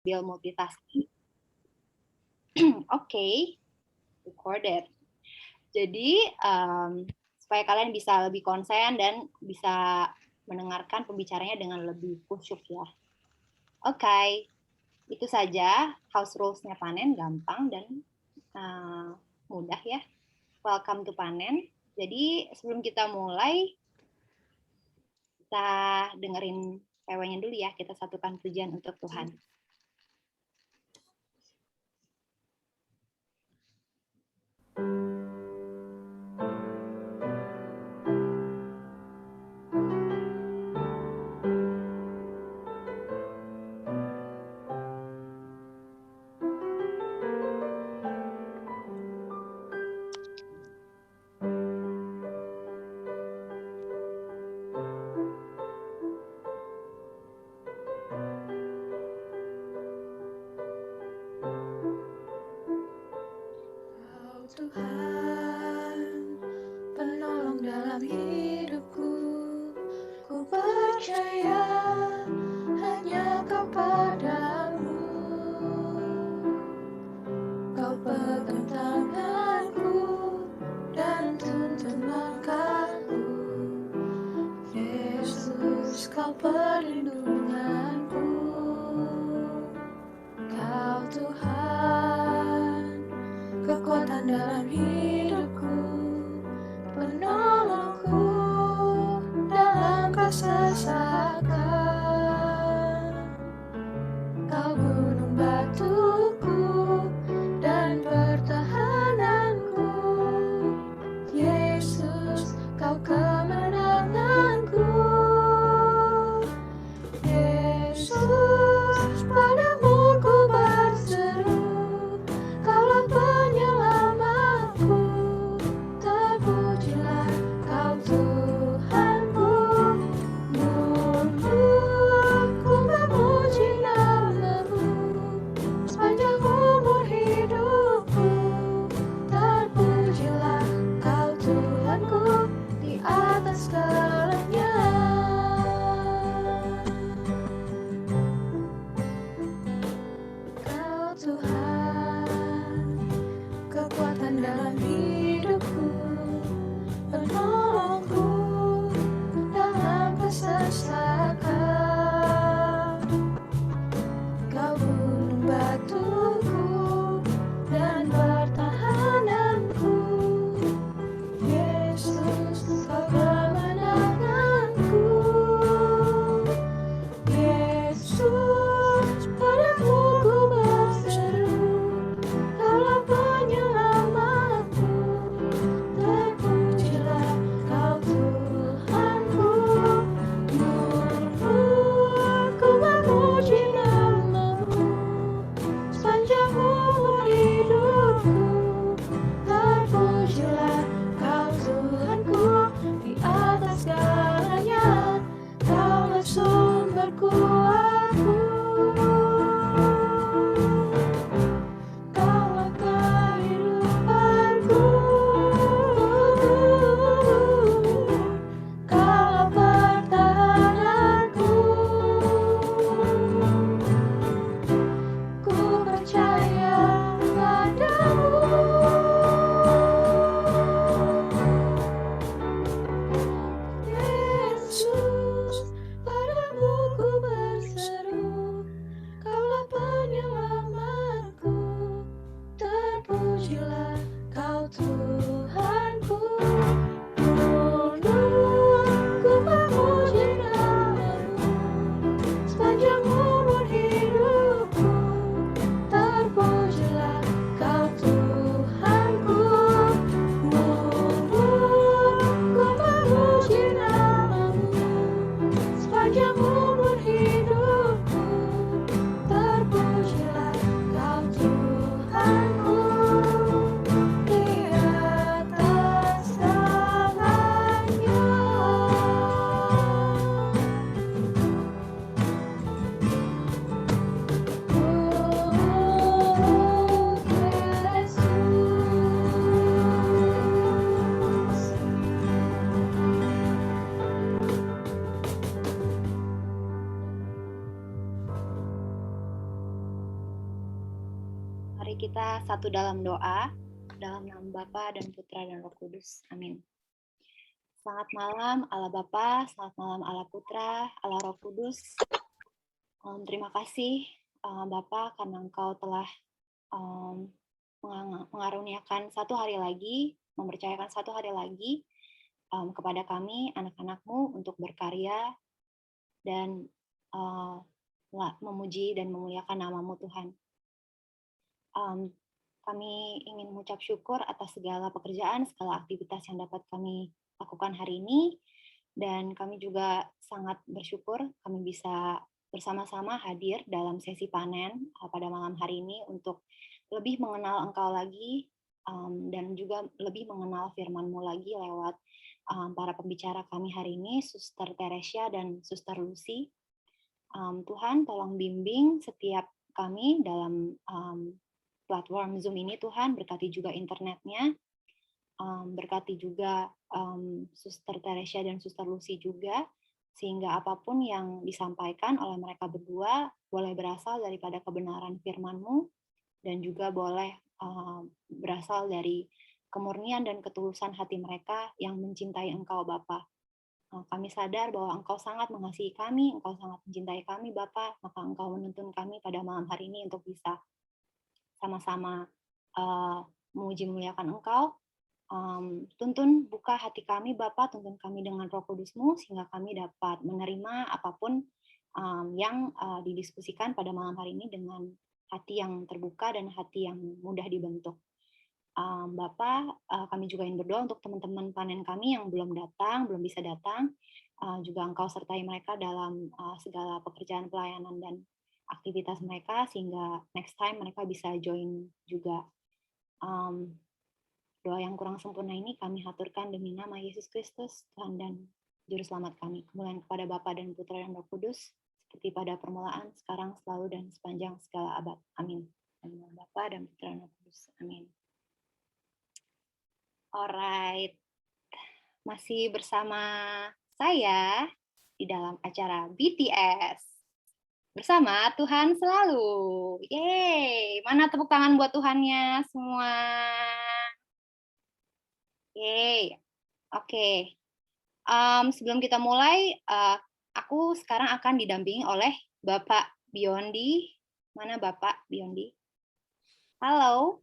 sambil multitasking. Oke, recorded. Jadi, supaya kalian bisa lebih konsen dan bisa mendengarkan pembicaranya dengan lebih khusyuk ya. Oke, itu saja house rules-nya Panen, gampang dan mudah ya. Welcome to Panen. Jadi sebelum kita mulai, kita dengerin PW-nya dulu ya, kita satukan pujian untuk Tuhan. Tuhan, penolong dalam hidupku, ku percaya hanya kepadamu. Kau pegang tanganku dan tuntun langkahku, Yesus, kau perlindunganku. Kau Tuhan, kekuatan dalam hidupku, penolongku dalam kesesakan. Mari kita satu dalam doa, dalam nama Bapa dan Putra dan Roh Kudus. Amin. Selamat malam Allah Bapa, selamat malam Allah Putra, Allah Roh Kudus. Terima kasih Bapa karena Engkau telah mengaruniakan satu hari lagi, mempercayakan satu hari lagi kepada kami, anak-anak-Mu, untuk berkarya dan memuji dan memuliakan nama-Mu Tuhan. Kami ingin mengucap syukur atas segala pekerjaan, segala aktivitas yang dapat kami lakukan hari ini, dan kami juga sangat bersyukur kami bisa bersama-sama hadir dalam sesi panen pada malam hari ini untuk lebih mengenal Engkau lagi dan juga lebih mengenal firman-Mu lagi lewat para pembicara kami hari ini, Suster Teresia dan Suster Lucy. Tuhan, tolong bimbing setiap kami dalam platform Zoom ini, Tuhan, berkati juga internetnya, berkati juga Suster Teresia dan Suster Lucy juga, sehingga apapun yang disampaikan oleh mereka berdua boleh berasal daripada kebenaran firman-Mu dan juga boleh berasal dari kemurnian dan ketulusan hati mereka yang mencintai Engkau, Bapa. Kami sadar bahwa Engkau sangat mengasihi kami, Engkau sangat mencintai kami, Bapa, maka Engkau menuntun kami pada malam hari ini untuk bisa sama-sama memuji memuliakan Engkau. Tuntun buka hati kami, Bapa, tuntun kami dengan Roh Kudus-Mu, sehingga kami dapat menerima apapun yang didiskusikan pada malam hari ini dengan hati yang terbuka dan hati yang mudah dibentuk. Bapa, kami juga ingin berdoa untuk teman-teman panen kami yang belum datang, belum bisa datang, juga Engkau sertai mereka dalam segala pekerjaan pelayanan dan aktivitas mereka, sehingga next time mereka bisa join juga. Doa yang kurang sempurna ini kami haturkan demi nama Yesus Kristus, Tuhan dan Juru Selamat kami. Kemuliaan kepada Bapa dan Putra dan Roh Kudus, seperti pada permulaan, sekarang, selalu, dan sepanjang segala abad. Amin. Demi nama Bapa dan Putra dan Roh Kudus. Amin. Alright, masih bersama saya di dalam acara BTS. Bersama Tuhan selalu. Yeay, mana tepuk tangan buat Tuhannya semua? Yeay, oke. Sebelum kita mulai, aku sekarang akan didampingi oleh Bapak Biondi. Mana Bapak Biondi? Halo.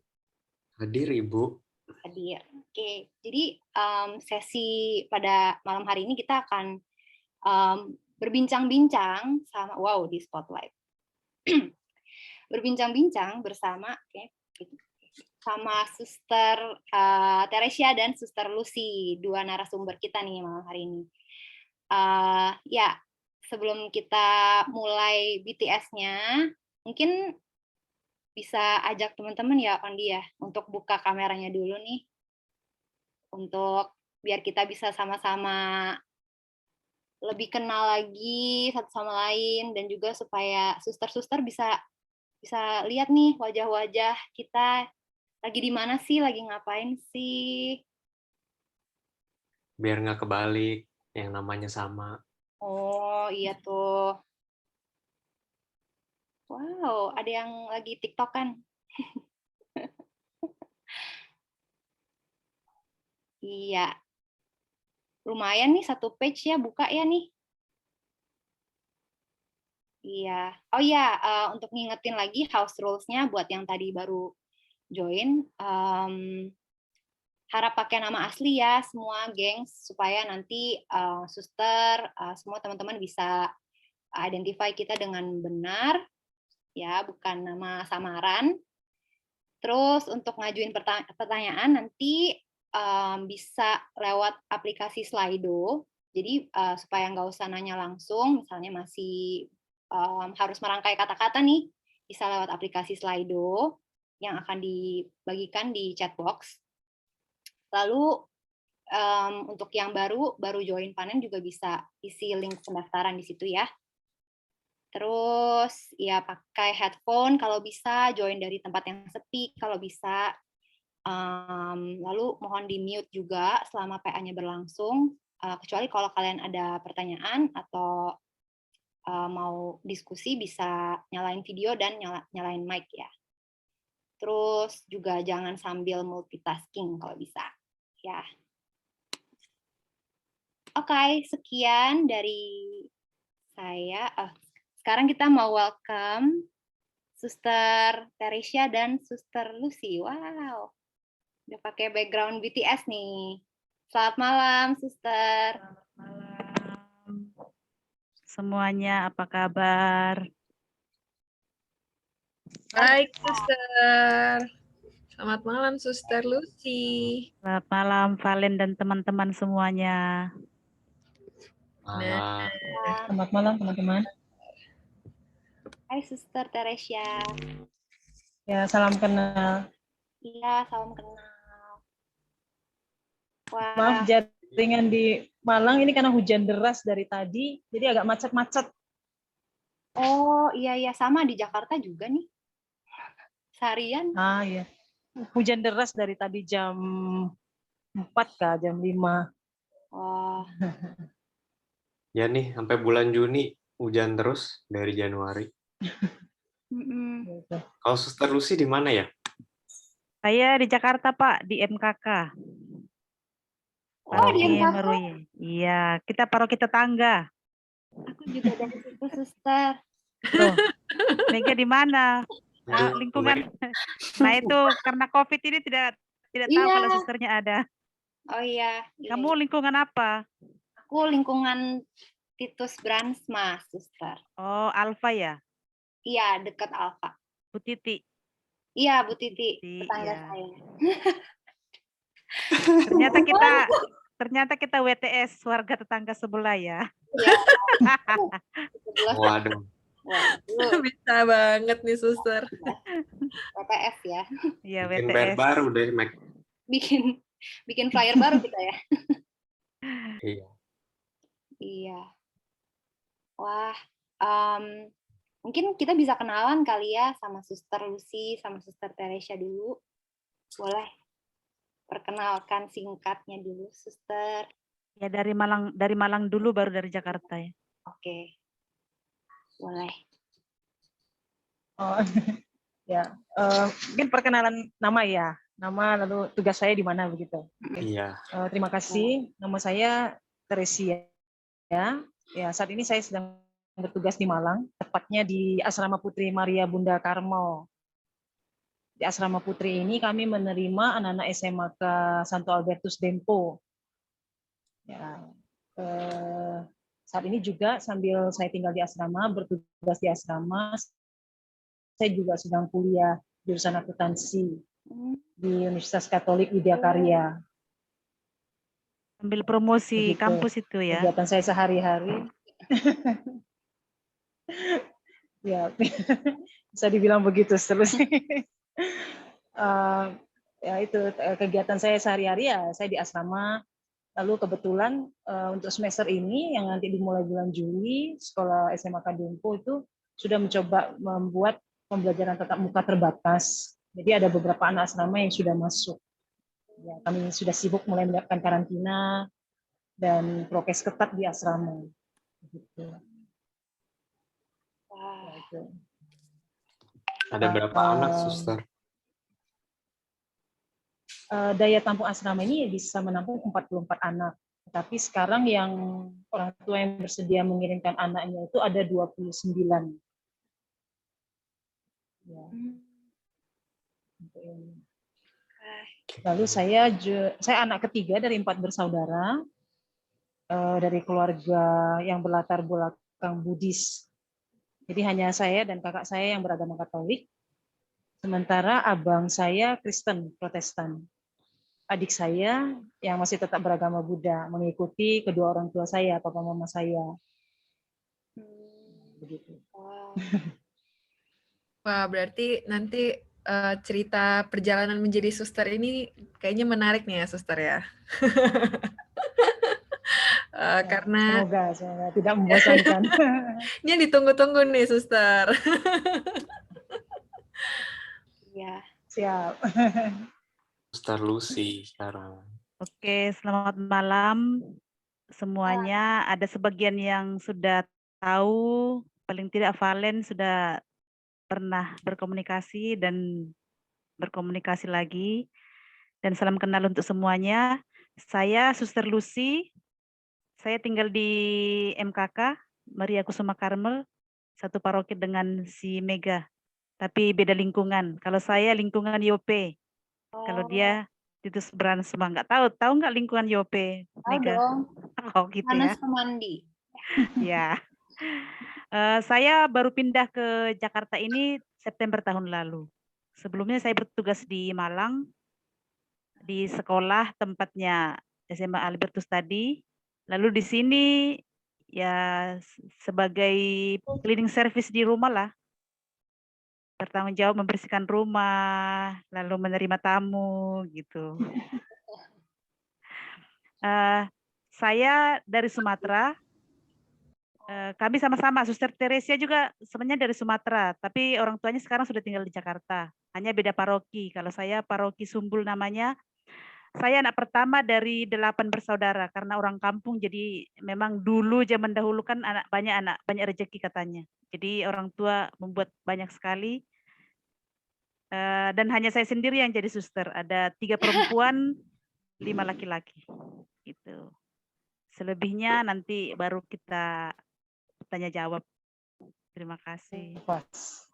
Hadir, Ibu. Hadir. Oke, jadi sesi pada malam hari ini kita akan berbincang-bincang sama, wow, di spotlight. Berbincang-bincang bersama sama Suster Teresia dan Suster Lucy, dua narasumber kita nih malam hari ini. Ya, sebelum kita mulai BTS-nya, mungkin bisa ajak teman-teman ya, Ondi ya, untuk buka kameranya dulu nih, untuk biar kita bisa sama-sama lebih kenal lagi satu sama lain, dan juga supaya suster-suster bisa lihat nih wajah-wajah kita lagi di mana sih, lagi ngapain sih. Biar nggak kebalik, yang namanya sama. Oh iya tuh. Wow, ada yang lagi TikTok-an. Iya. Lumayan nih, satu page ya, buka ya nih. Iya. Oh iya, untuk ngingetin lagi house rules-nya buat yang tadi baru join, harap pakai nama asli ya semua, gengs, supaya nanti suster, semua teman-teman bisa identify kita dengan benar, ya, bukan nama samaran. Terus untuk ngajuin pertanyaan nanti bisa lewat aplikasi Slido, jadi supaya nggak usah nanya langsung, misalnya masih harus merangkai kata-kata nih, bisa lewat aplikasi Slido yang akan dibagikan di chat box. Lalu untuk yang baru join panen juga bisa isi link pendaftaran di situ ya. Terus ya pakai headphone kalau bisa, join dari tempat yang sepi kalau bisa. Lalu mohon di mute juga selama PA-nya berlangsung, kecuali kalau kalian ada pertanyaan atau mau diskusi bisa nyalain video dan nyalain mic ya. Terus juga jangan sambil multitasking kalau bisa. Ya. Oke, sekian dari saya. Sekarang kita mau welcome Suster Teresia dan Suster Lucy. Wow, udah pakai background BTS nih. Selamat malam, Suster. Malam semuanya, apa kabar? Baik, Suster. Selamat malam, Suster Lucy. Selamat malam, Valen dan teman-teman semuanya. Malam. Selamat malam teman-teman. Hai, Suster Teresia. Ya, salam kenal. Iya, salam kenal. Wah, Maaf jaringan di Malang ini karena hujan deras dari tadi, jadi agak macet-macet. oh iya sama di Jakarta juga nih. Seharian. Ah iya. Hujan deras dari tadi jam 4 kah, jam 5. Wah, Ya nih, sampai bulan Juni hujan terus dari Januari. mm-mm. Gitu. Kalau Suster Lucy di mana ya? Saya di Jakarta, Pak, di MKK. Oh, di Paroki MKK. Meruya. Iya, kita paroki tetangga. Aku juga dari situ, Suster. Loh, Mega di mana? Lingkungan. Nah, itu karena COVID ini tidak tahu Iya. kalau susternya ada. Oh iya. Kamu lingkungan apa? Aku lingkungan Titus Bransma, Suster. Oh, Alfa ya? Iya, dekat Alfa. Bu Titi. Iya, Bu Titi, tetangga Iya. saya. Ternyata kita WTS, warga tetangga sebelah ya. Iya. Waduh. Waduh, Bisa banget nih, Suster. WTS ya. Iya, Bikin band WTS. baru deh, Mac. Bikin flyer baru kita ya. Iya. Iya. Wah, mungkin kita bisa kenalan kali ya sama Suster Lucy, sama Suster Teresia dulu. Boleh perkenalkan singkatnya dulu, Suster. Ya dari Malang dulu baru dari Jakarta ya. Oke. Boleh. Oh, ya. Mungkin perkenalan nama ya. Nama lalu tugas saya di mana begitu. Iya. Terima kasih. Nama saya Teresia. Ya, saat ini saya sedang bertugas di Malang, tepatnya di Asrama Putri Maria Bunda Karmo. Di Asrama Putri ini kami menerima anak-anak SMK Santo Albertus Dempo. Ya, saat ini juga sambil saya tinggal di asrama, bertugas di asrama, saya juga sedang kuliah jurusan akuntansi di Universitas Katolik Widya Karya. Ambil promosi Begitu. kampus itu ya. Kegiatan saya sehari-hari. Ya, bisa dibilang begitu seterusnya. Ya itu kegiatan saya sehari-hari ya, saya di asrama. Lalu kebetulan untuk semester ini yang nanti dimulai bulan Juli, sekolah SMA Dempo itu sudah mencoba membuat pembelajaran tatap muka terbatas. Jadi ada beberapa anak asrama yang sudah masuk. Ya, kami sudah sibuk mulai menerapkan karantina dan prokes ketat di asrama. Gitu. Wah. Ya, Ada berapa anak, Suster? Daya tampung asrama ini bisa menampung 44 anak. Tapi sekarang yang orang tua yang bersedia mengirimkan anaknya itu ada 29. Ya. Lalu saya anak ketiga dari 4 bersaudara, dari keluarga yang berlatar belakang Buddhis. Jadi hanya saya dan kakak saya yang beragama Katolik, sementara abang saya Kristen Protestan. Adik saya yang masih tetap beragama Buddha, mengikuti kedua orang tua saya, papa mama saya. Begitu. Wah, berarti nanti cerita perjalanan menjadi suster ini kayaknya menarik nih ya, Suster ya. Karena semoga tidak membosankan. ini ditunggu-tunggu nih, Suster. Iya. Siap. Suster Lucy sekarang. Oke, selamat malam semuanya. Ada sebagian yang sudah tahu, paling tidak Valen sudah pernah berkomunikasi dan berkomunikasi lagi. Dan salam kenal untuk semuanya. Saya Suster Lucy. Saya tinggal di MKK, Maria Kusuma Karmel, satu paroki dengan si Mega. Tapi beda lingkungan. Kalau saya lingkungan Yope. Kalau dia Titus Bransma. Nggak tahu nggak lingkungan Yope, Tahu Mega? dong, Oh gitu ya. Panas Semandi. Ya. Saya baru pindah ke Jakarta ini September tahun lalu. Sebelumnya saya bertugas di Malang, di sekolah tempatnya SMA Albertus tadi. Lalu di sini ya sebagai cleaning service di rumah lah. Bertanggung jawab membersihkan rumah, lalu menerima tamu gitu. Saya dari Sumatera. Kami sama-sama, Suster Teresia juga sebenarnya dari Sumatera, tapi orang tuanya sekarang sudah tinggal di Jakarta. Hanya beda paroki. Kalau saya paroki Sumbul namanya. Saya anak pertama dari 8 bersaudara karena orang kampung, jadi memang dulu zaman dahulu kan banyak rezeki katanya. Jadi orang tua membuat banyak sekali. Dan hanya saya sendiri yang jadi suster. Ada 3 perempuan, 5 laki-laki. Gitu. Selebihnya nanti baru kita tanya jawab. Terima kasih. Pas.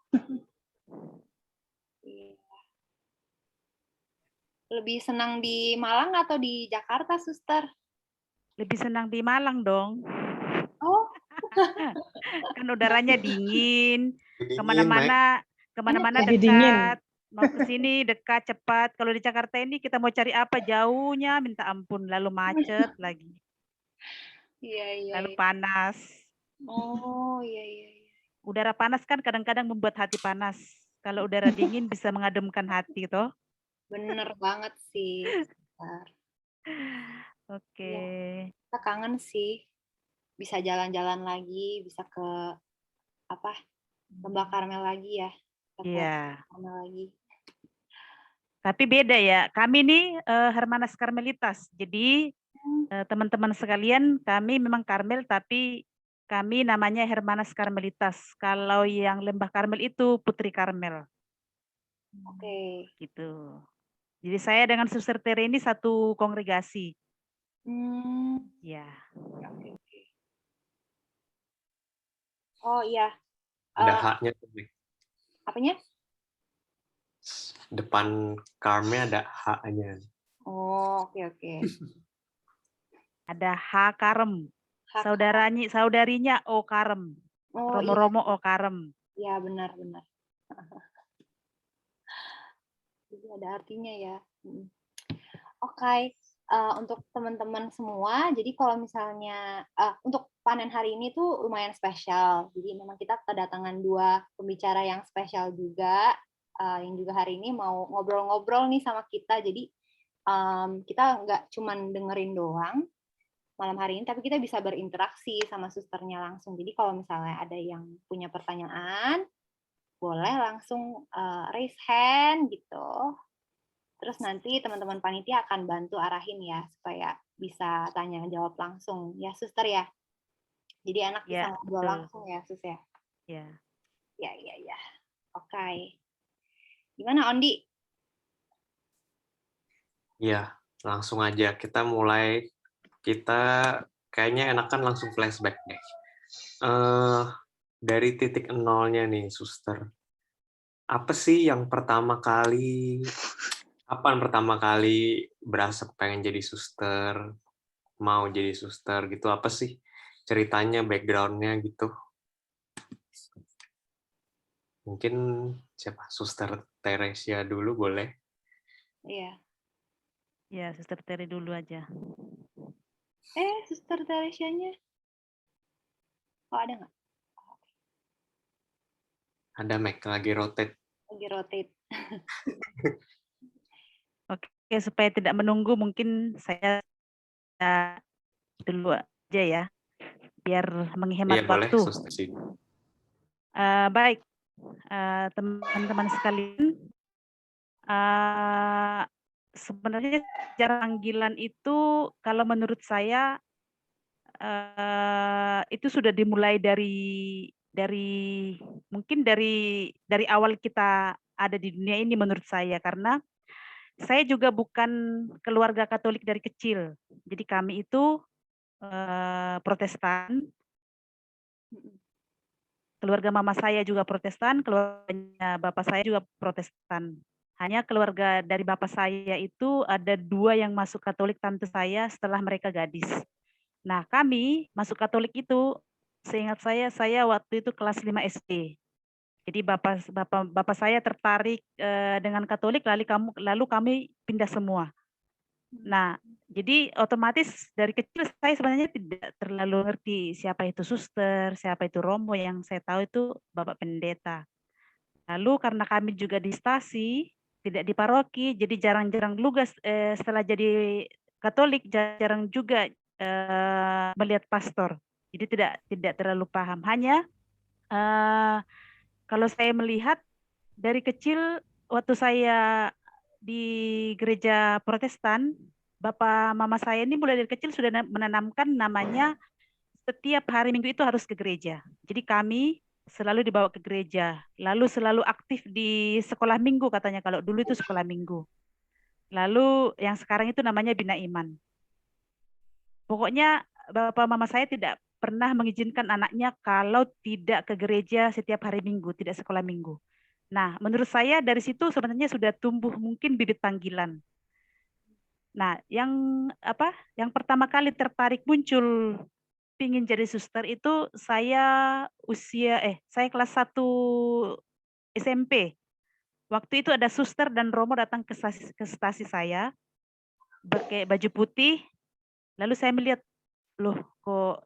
Lebih senang di Malang atau di Jakarta, Suster? Lebih senang di Malang dong. Oh, Kan udaranya dingin, Dingin, kemana-mana Lebih dingin. dekat, mau ke sini dekat cepat. Kalau di Jakarta ini kita mau cari apa jauhnya, minta ampun, lalu macet lagi, iya. lalu panas. Oh, iya. Udara panas kan kadang-kadang membuat hati panas. Kalau udara dingin bisa mengademkan hati, toh. Bener banget sih, Suster. Oke. Kita kangen sih. Bisa jalan-jalan lagi, bisa ke Lembah Karmel lagi ya. Iya. Karmel lagi. Tapi beda ya. Kami nih Hermanas Karmelitas. Jadi teman-teman sekalian, kami memang Karmel, tapi kami namanya Hermanas Karmelitas. Kalau yang Lembah Karmel itu Putri Karmel. Oke. Gitu. Jadi saya dengan Suster Tere ini satu kongregasi. Ya. Oke. Oh iya. Ada haknya tuh, Nek. Apanya? Depan karmnya ada haknya. Oh, oke. Ada H Karem. Saudarinya O Karem. Oh, Romo-romo O Karem. iya benar. Jadi ada artinya ya. Oke. Untuk teman-teman semua, jadi kalau misalnya untuk panen hari ini tuh lumayan spesial. Jadi memang kita kedatangan 2 pembicara yang spesial juga, yang juga hari ini mau ngobrol-ngobrol nih sama kita. Jadi kita nggak cuman dengerin doang malam hari ini, tapi kita bisa berinteraksi sama susternya langsung. Jadi kalau misalnya ada yang punya pertanyaan, boleh langsung raise hand gitu. Terus nanti teman-teman panitia akan bantu arahin ya, supaya bisa tanya jawab langsung. Ya, Suster ya? Jadi anak bisa ngobrol langsung ya, Sus ya? Ya. Ya. Oke. Gimana, Ondi? Iya, langsung aja. Kita mulai. Kita kayaknya enakan langsung flashback deh. Dari titik nolnya nih, Suster. Apa sih yang kapan pertama kali berasa pengen jadi suster, mau jadi suster gitu, apa sih ceritanya, background-nya gitu? Mungkin siapa? Suster Teresia dulu boleh? Iya. Ya, Suster Tere dulu aja. Suster Teresianya? Oh, ada nggak? Ada, Mac, lagi rotate. Lagi rotate. Oke, supaya tidak menunggu, mungkin saya dulu aja ya, biar menghemat waktu. Boleh, Suster sih. Baik, teman-teman sekalian, sebenarnya sejarah panggilan itu kalau menurut saya itu sudah dimulai dari mungkin dari awal kita ada di dunia ini menurut saya, karena saya juga bukan keluarga Katolik dari kecil. Jadi kami itu Protestan, Mm-mm. keluarga mama saya juga Protestan, keluarganya bapak saya juga Protestan. Hanya keluarga dari bapak saya itu ada 2 yang masuk Katolik tante saya setelah mereka gadis. Nah, kami masuk Katolik itu seingat saya waktu itu kelas 5 SD. Jadi bapak saya tertarik dengan Katolik, lalu kami pindah semua. Nah, jadi otomatis dari kecil saya sebenarnya tidak terlalu ngerti siapa itu suster, siapa itu romo, yang saya tahu itu Bapak Pendeta. Lalu karena kami juga di stasi, tidak di paroki, jadi jarang-jarang dulu setelah jadi Katolik, jarang juga melihat pastor. Jadi tidak terlalu paham. Hanya kalau saya melihat dari kecil waktu saya di gereja Protestan, bapak mama saya ini mulai dari kecil sudah menanamkan namanya setiap hari Minggu itu harus ke gereja. Jadi kami selalu dibawa ke gereja, lalu selalu aktif di sekolah minggu katanya, kalau dulu itu sekolah minggu. Lalu yang sekarang itu namanya Bina Iman. Pokoknya bapak mama saya tidak pernah mengizinkan anaknya kalau tidak ke gereja setiap hari Minggu, tidak sekolah minggu. Nah, menurut saya dari situ sebenarnya sudah tumbuh mungkin bibit panggilan. Nah, yang pertama kali tertarik muncul pingin jadi suster itu saya kelas 1 SMP. Waktu itu ada suster dan romo datang ke stasi saya pakai baju putih, lalu saya melihat, loh kok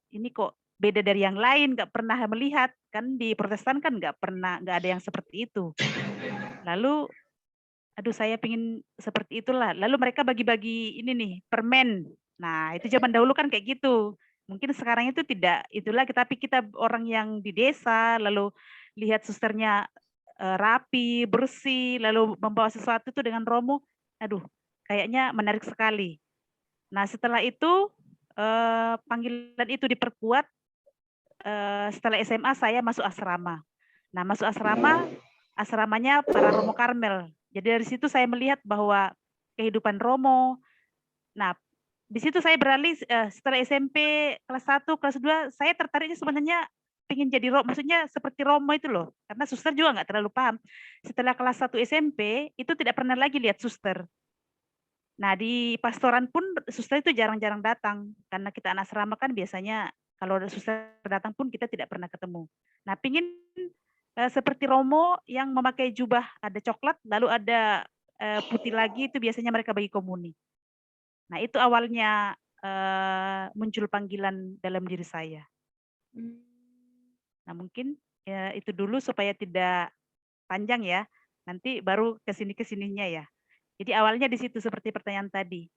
beda dari yang lain, nggak pernah melihat, kan di Protestan kan nggak ada yang seperti itu. Lalu aduh saya pingin seperti itulah. Lalu mereka bagi-bagi ini nih, permen. Nah, itu zaman dahulu kan kayak gitu. Mungkin sekarang itu tidak itulah, tapi kita orang yang di desa, lalu lihat susternya rapi, bersih, lalu membawa sesuatu itu dengan romo, aduh kayaknya menarik sekali. Nah, setelah itu panggilan itu diperkuat, setelah SMA saya masuk asrama. Nah, masuk asramanya para Romo Karmel. Jadi dari situ saya melihat bahwa kehidupan Romo. Nah, di situ saya beralih setelah SMP kelas 1, kelas 2, saya tertariknya sebenarnya ingin jadi Romo, maksudnya seperti Romo itu loh. Karena suster juga nggak terlalu paham. Setelah kelas 1 SMP, itu tidak pernah lagi lihat suster. Nah, di pastoran pun suster itu jarang-jarang datang. Karena kita anak asrama kan biasanya kalau ada suster datang pun kita tidak pernah ketemu. Nah, pingin seperti Romo yang memakai jubah ada coklat, lalu ada putih lagi, itu biasanya mereka bagi komuni. Nah, itu awalnya muncul panggilan dalam diri saya. Nah, mungkin ya itu dulu supaya tidak panjang ya. Nanti baru kesininya ya. Jadi awalnya di situ seperti pertanyaan tadi.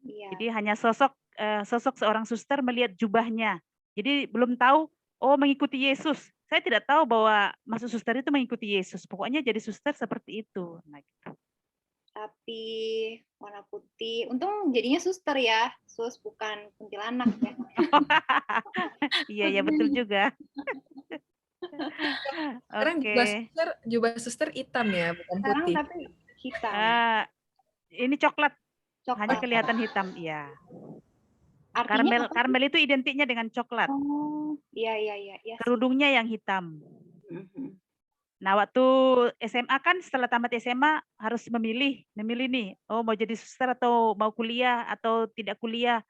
Iya. Jadi hanya sosok seorang suster melihat jubahnya. Jadi belum tahu, oh mengikuti Yesus. Saya tidak tahu bahwa masuk suster itu mengikuti Yesus. Pokoknya jadi suster seperti itu. Nah, gitu. Rapi, warna putih. Untung jadinya suster ya, sus bukan kuntilanak ya. Iya betul juga. Sekarang jubah suster hitam ya, bukan Sekarang putih. tapi hitam. Ini coklat. Hanya Coklat. kelihatan hitam, iya. Artinya apa? Karmel itu identiknya dengan coklat. Oh, iya. Kerudungnya yang hitam. Nah, waktu SMA kan setelah tamat SMA harus memilih nih, oh mau jadi suster atau mau kuliah atau tidak kuliah.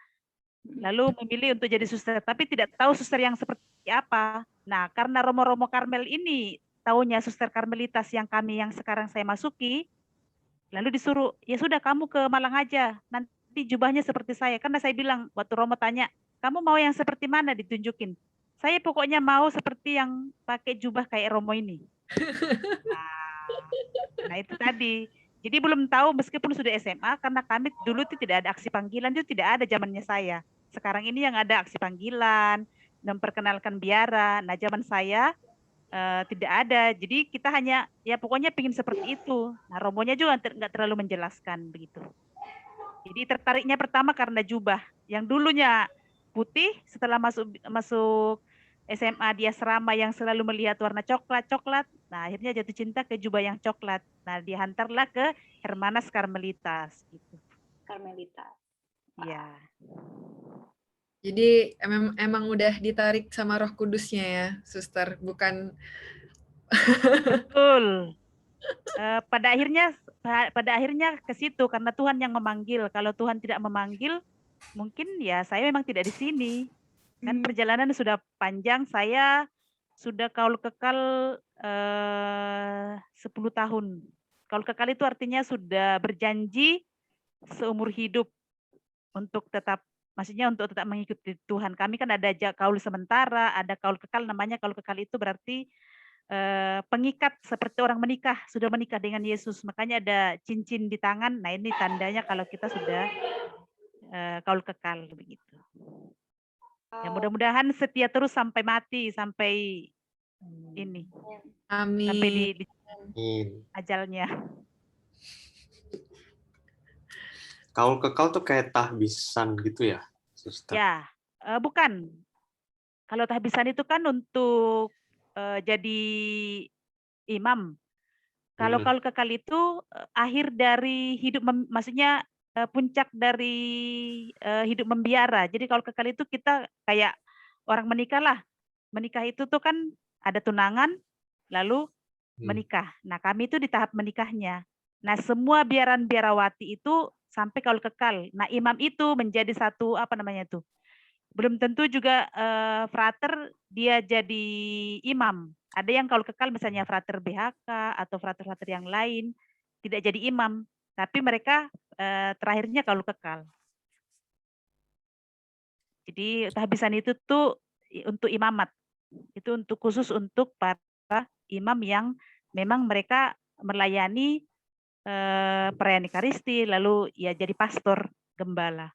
Lalu memilih untuk jadi suster, tapi tidak tahu suster yang seperti apa. Nah, karena Romo-Romo Karmel ini taunya suster Karmelitas yang sekarang saya masuki, lalu disuruh, ya sudah kamu ke Malang aja, nanti jubahnya seperti saya. Karena saya bilang, waktu Romo tanya, kamu mau yang seperti mana ditunjukin? Saya pokoknya mau seperti yang pakai jubah kayak Romo ini. Nah itu tadi. Jadi belum tahu meskipun sudah SMA, karena kami dulu itu tidak ada aksi panggilan, itu tidak ada zamannya saya. Sekarang ini yang ada aksi panggilan, memperkenalkan biara. Nah zaman saya tidak ada. Jadi kita hanya ya pokoknya pingin seperti itu. Nah romonya juga nggak terlalu menjelaskan begitu. Jadi tertariknya pertama karena jubah yang dulunya putih, setelah masuk SMA di asrama yang selalu melihat warna coklat. Nah, akhirnya jatuh cinta ke jubah yang coklat. Nah, dihantarlah ke Hermanas Karmelitas gitu. Karmelita. Iya. Jadi emang udah ditarik sama Roh Kudusnya ya, Suster, bukan Betul. Pada akhirnya ke situ karena Tuhan yang memanggil. Kalau Tuhan tidak memanggil, mungkin ya saya memang tidak di sini. Kan perjalanan sudah panjang, saya sudah kaul kekal 10 tahun. Kaul kekal itu artinya sudah berjanji seumur hidup untuk tetap, maksudnya untuk tetap mengikuti Tuhan. Kami kan ada kaul sementara, ada kaul kekal, namanya kaul kekal itu berarti pengikat seperti orang menikah, sudah menikah dengan Yesus. Makanya ada cincin di tangan. Nah, ini tandanya kalau kita sudah kaul kekal begitu. Ya, mudah-mudahan setia terus sampai mati, sampai ini, sampai Amin. di ajalnya. Kaul kekal tuh kayak tahbisan gitu ya, Suster? Ya, bukan. Kalau tahbisan itu kan untuk jadi imam. Kalau kaul kekal itu akhir dari hidup, maksudnya puncak dari hidup membiara. Jadi kaul kekal itu kita kayak orang menikah lah. Menikah itu tuh kan ada tunangan, lalu menikah. Nah, kami itu di tahap menikahnya. Nah, semua biaran-biarawati itu sampai kaul kekal. Nah, imam itu menjadi satu, apa namanya tuh, belum tentu juga frater dia jadi imam. Ada yang kaul kekal misalnya frater BHK atau frater-frater yang lain tidak jadi imam, tapi mereka terakhirnya kaul kekal. Jadi tahbisan itu tuh untuk imamat. Itu untuk khusus untuk para imam yang memang mereka melayani perayaan Ekaristi, lalu ya jadi pastor, gembala.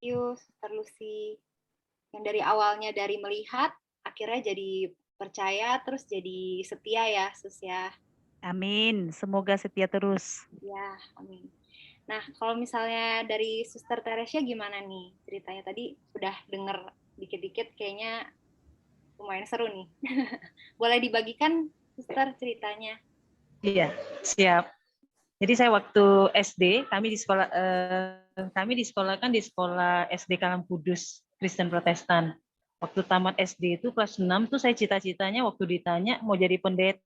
Yuk, Sister Lucy. Yang dari awalnya dari melihat, akhirnya jadi percaya, terus jadi setia ya, Sus ya. Amin. Semoga setia terus. Ya, amin. Nah, kalau misalnya dari Suster Teresia gimana nih ceritanya? Tadi udah denger dikit-dikit, kayaknya lumayan seru nih. Boleh dibagikan, Suster, ceritanya? Iya, siap. Jadi saya waktu SD, kami disekolahkan di sekolah SD Kalam Kudus Kristen Protestan. Waktu tamat SD itu kelas 6 tuh saya cita-citanya waktu ditanya mau jadi pendeta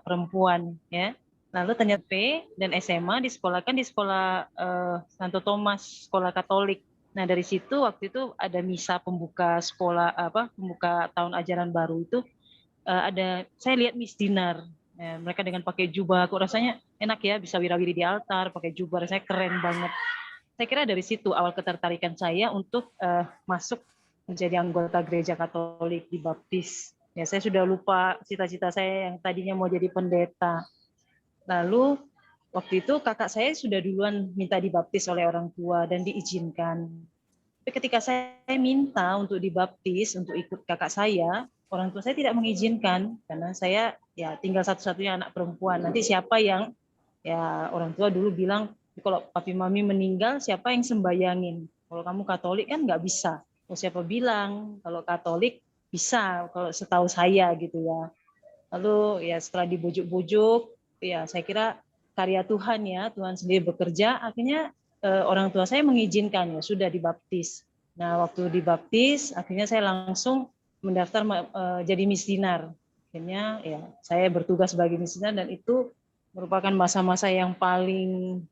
perempuan ya. Lalu ternyata P dan SMA disekolahkan di sekolah Santo Thomas, sekolah Katolik. Nah, dari situ waktu itu ada misa pembuka sekolah pembuka tahun ajaran baru itu ada, saya lihat Miss Dinar. Ya, mereka dengan pakai jubah, kok rasanya enak ya, bisa wira-wiri di altar, pakai jubah, rasanya keren banget. Saya kira dari situ awal ketertarikan saya untuk masuk menjadi anggota gereja Katolik, dibaptis. Ya, saya sudah lupa cita-cita saya yang tadinya mau jadi pendeta. Lalu waktu itu kakak saya sudah duluan minta dibaptis oleh orang tua dan diizinkan. Tapi ketika saya minta untuk dibaptis, untuk ikut kakak saya, orang tua saya tidak mengizinkan karena saya ya tinggal satu-satunya anak perempuan. Nanti siapa yang, ya orang tua dulu bilang kalau papi mami meninggal siapa yang sembayangin? Kalau kamu Katolik kan nggak bisa. Oh, siapa bilang kalau Katolik bisa? Kalau setahu saya gitu ya. Lalu ya setelah dibujuk-bujuk, ya saya kira karya Tuhan ya, Tuhan sendiri bekerja. Akhirnya orang tua saya mengizinkan ya sudah dibaptis. Nah waktu dibaptis, akhirnya saya langsung mendaftar jadi Miss Dinar. Akhirnya ya saya bertugas sebagai Miss Dinar dan itu merupakan masa-masa yang paling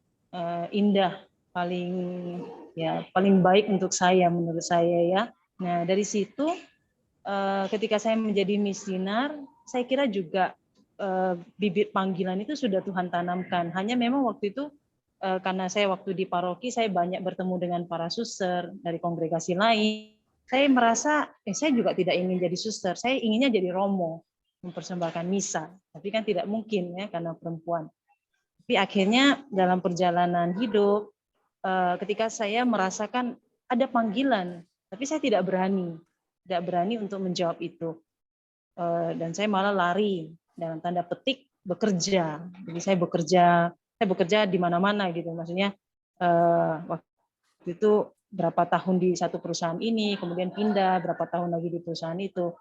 indah, paling baik untuk saya menurut saya ya. Nah dari situ ketika saya menjadi Miss Dinar, saya kira juga bibit panggilan itu sudah Tuhan tanamkan. Hanya memang waktu itu karena saya waktu di paroki saya banyak bertemu dengan para suster dari kongregasi lain. Saya merasa saya juga tidak ingin jadi suster, saya inginnya jadi romo, mempersembahkan misa. Tapi kan tidak mungkin ya karena perempuan. Tapi akhirnya dalam perjalanan hidup ketika saya merasakan ada panggilan, tapi saya tidak berani untuk menjawab itu. Dan saya malah lari dalam tanda petik bekerja. Jadi saya bekerja di mana-mana gitu. Maksudnya Waktu itu berapa tahun di satu perusahaan ini, kemudian pindah berapa tahun lagi di perusahaan itu.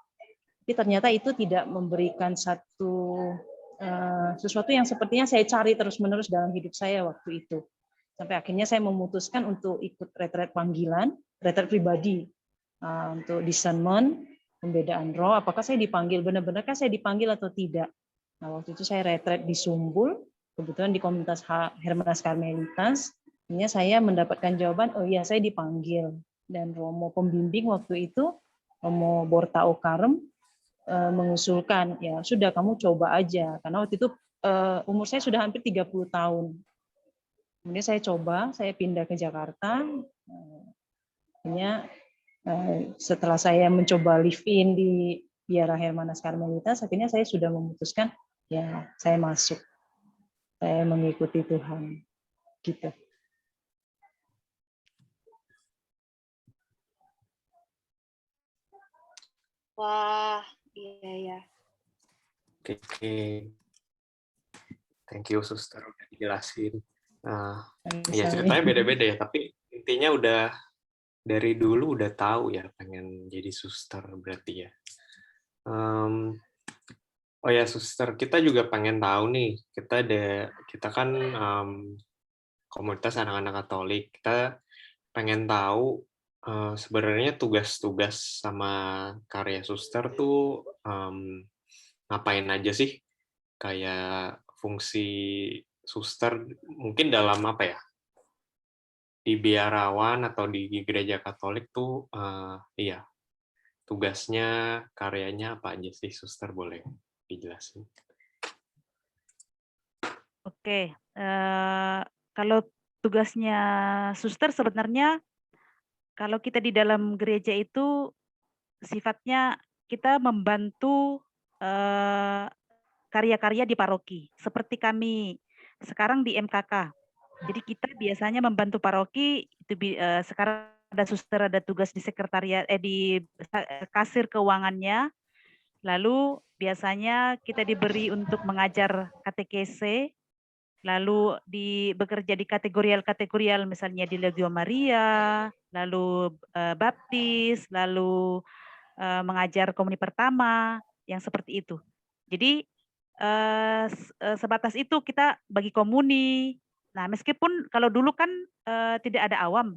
Tapi ternyata itu tidak memberikan sesuatu yang sepertinya saya cari terus-menerus dalam hidup saya waktu itu. Sampai akhirnya saya memutuskan untuk ikut retret panggilan, retret pribadi, untuk discernment, pembedaan roh, apakah saya dipanggil, benar-benarkah saya dipanggil atau tidak. Nah, waktu itu saya retret di Sumbul, kebetulan di komunitas Hermanas Karmelitas, akhirnya saya mendapatkan jawaban, oh iya saya dipanggil. Dan Romo pembimbing waktu itu, Romo Borta Okarem, mengusulkan, ya sudah kamu coba aja, karena waktu itu umur saya sudah hampir 30 tahun. Kemudian saya coba, saya pindah ke Jakarta. Akhirnya setelah saya mencoba live in di Biara Hermanas Karmelitas, akhirnya saya sudah memutuskan, ya saya masuk, saya mengikuti Tuhan, gitu. Wah, iya. Oke. Thank you, Suster, udah dijelasin. Ya ceritanya beda-beda ya, tapi intinya udah dari dulu udah tahu ya pengen jadi suster berarti ya. Oh ya Suster, kita juga pengen tahu nih, kita kan komunitas anak-anak Katolik, kita pengen tahu sebenarnya tugas-tugas sama karya suster tuh ngapain aja sih? Kayak fungsi suster mungkin dalam apa ya? Di biarawan atau di gereja Katolik tuh iya. Tugasnya, karyanya apa aja sih suster, boleh dijelasin? Oke, kalau tugasnya suster sebenarnya kalau kita di dalam gereja itu sifatnya kita membantu karya-karya di paroki. Seperti kami sekarang di MKK. Jadi kita biasanya membantu paroki itu sekarang ada suster, ada tugas di sekretariat di kasir keuangannya. Lalu biasanya kita diberi untuk mengajar katekese, lalu bekerja di kategorial misalnya di Legio Maria, lalu baptis, lalu mengajar komuni pertama, yang seperti itu. Jadi sebatas itu kita bagi komuni. Nah, meskipun kalau dulu kan tidak ada awam.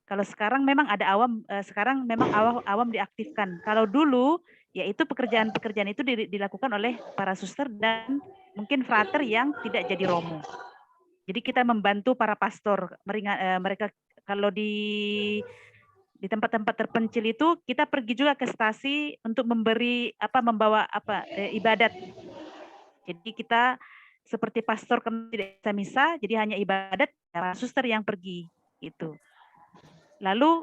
Kalau sekarang memang ada awam, sekarang memang awam diaktifkan. Kalau dulu, yaitu pekerjaan-pekerjaan itu dilakukan oleh para suster dan mungkin frater yang tidak jadi romo. Jadi kita membantu para pastor, mereka kalau di tempat-tempat terpencil itu kita pergi juga ke stasi untuk membawa ibadat. Jadi kita seperti pastor kami tidak bisa misa, jadi hanya ibadat, para suster yang pergi itu. Lalu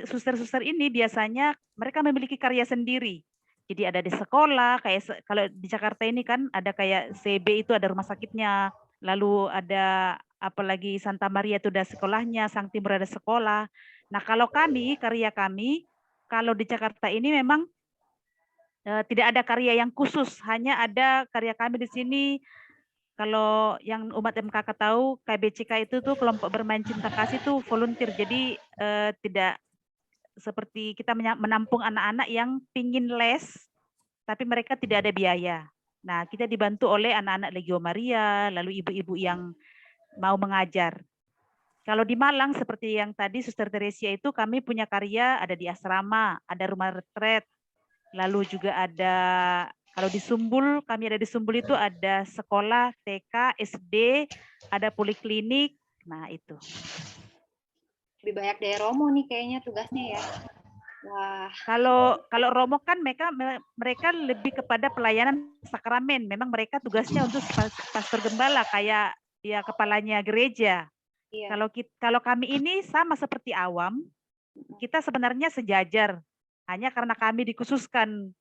suster-suster ini biasanya mereka memiliki karya sendiri. Jadi ada di sekolah, kayak kalau di Jakarta ini kan ada kayak CB itu ada rumah sakitnya, lalu ada apalagi Santa Maria itu ada sekolahnya, Sang Timur ada sekolah. Nah kalau karya kami, kalau di Jakarta ini memang tidak ada karya yang khusus, hanya ada karya kami di sini. Kalau yang umat MKK tahu, KBCK itu tuh kelompok bermain cinta kasih tuh volunteer, jadi tidak seperti kita menampung anak-anak yang pingin les, tapi mereka tidak ada biaya. Nah, kita dibantu oleh anak-anak Legio Maria, lalu ibu-ibu yang mau mengajar. Kalau di Malang, seperti yang tadi Suster Teresia itu, kami punya karya ada di asrama, ada rumah retret, lalu juga ada, kalau di Sumbul, kami ada di Sumbul itu ada sekolah, TK, SD, ada poliklinik, nah itu. Lebih banyak dari Romo nih kayaknya tugasnya ya. Wah. Kalau Romo kan mereka lebih kepada pelayanan sakramen. Memang mereka tugasnya untuk pastor gembala kayak ya kepalanya gereja. Iya. Kalau kami ini sama seperti awam, kita sebenarnya sejajar. Hanya karena kami dikhususkan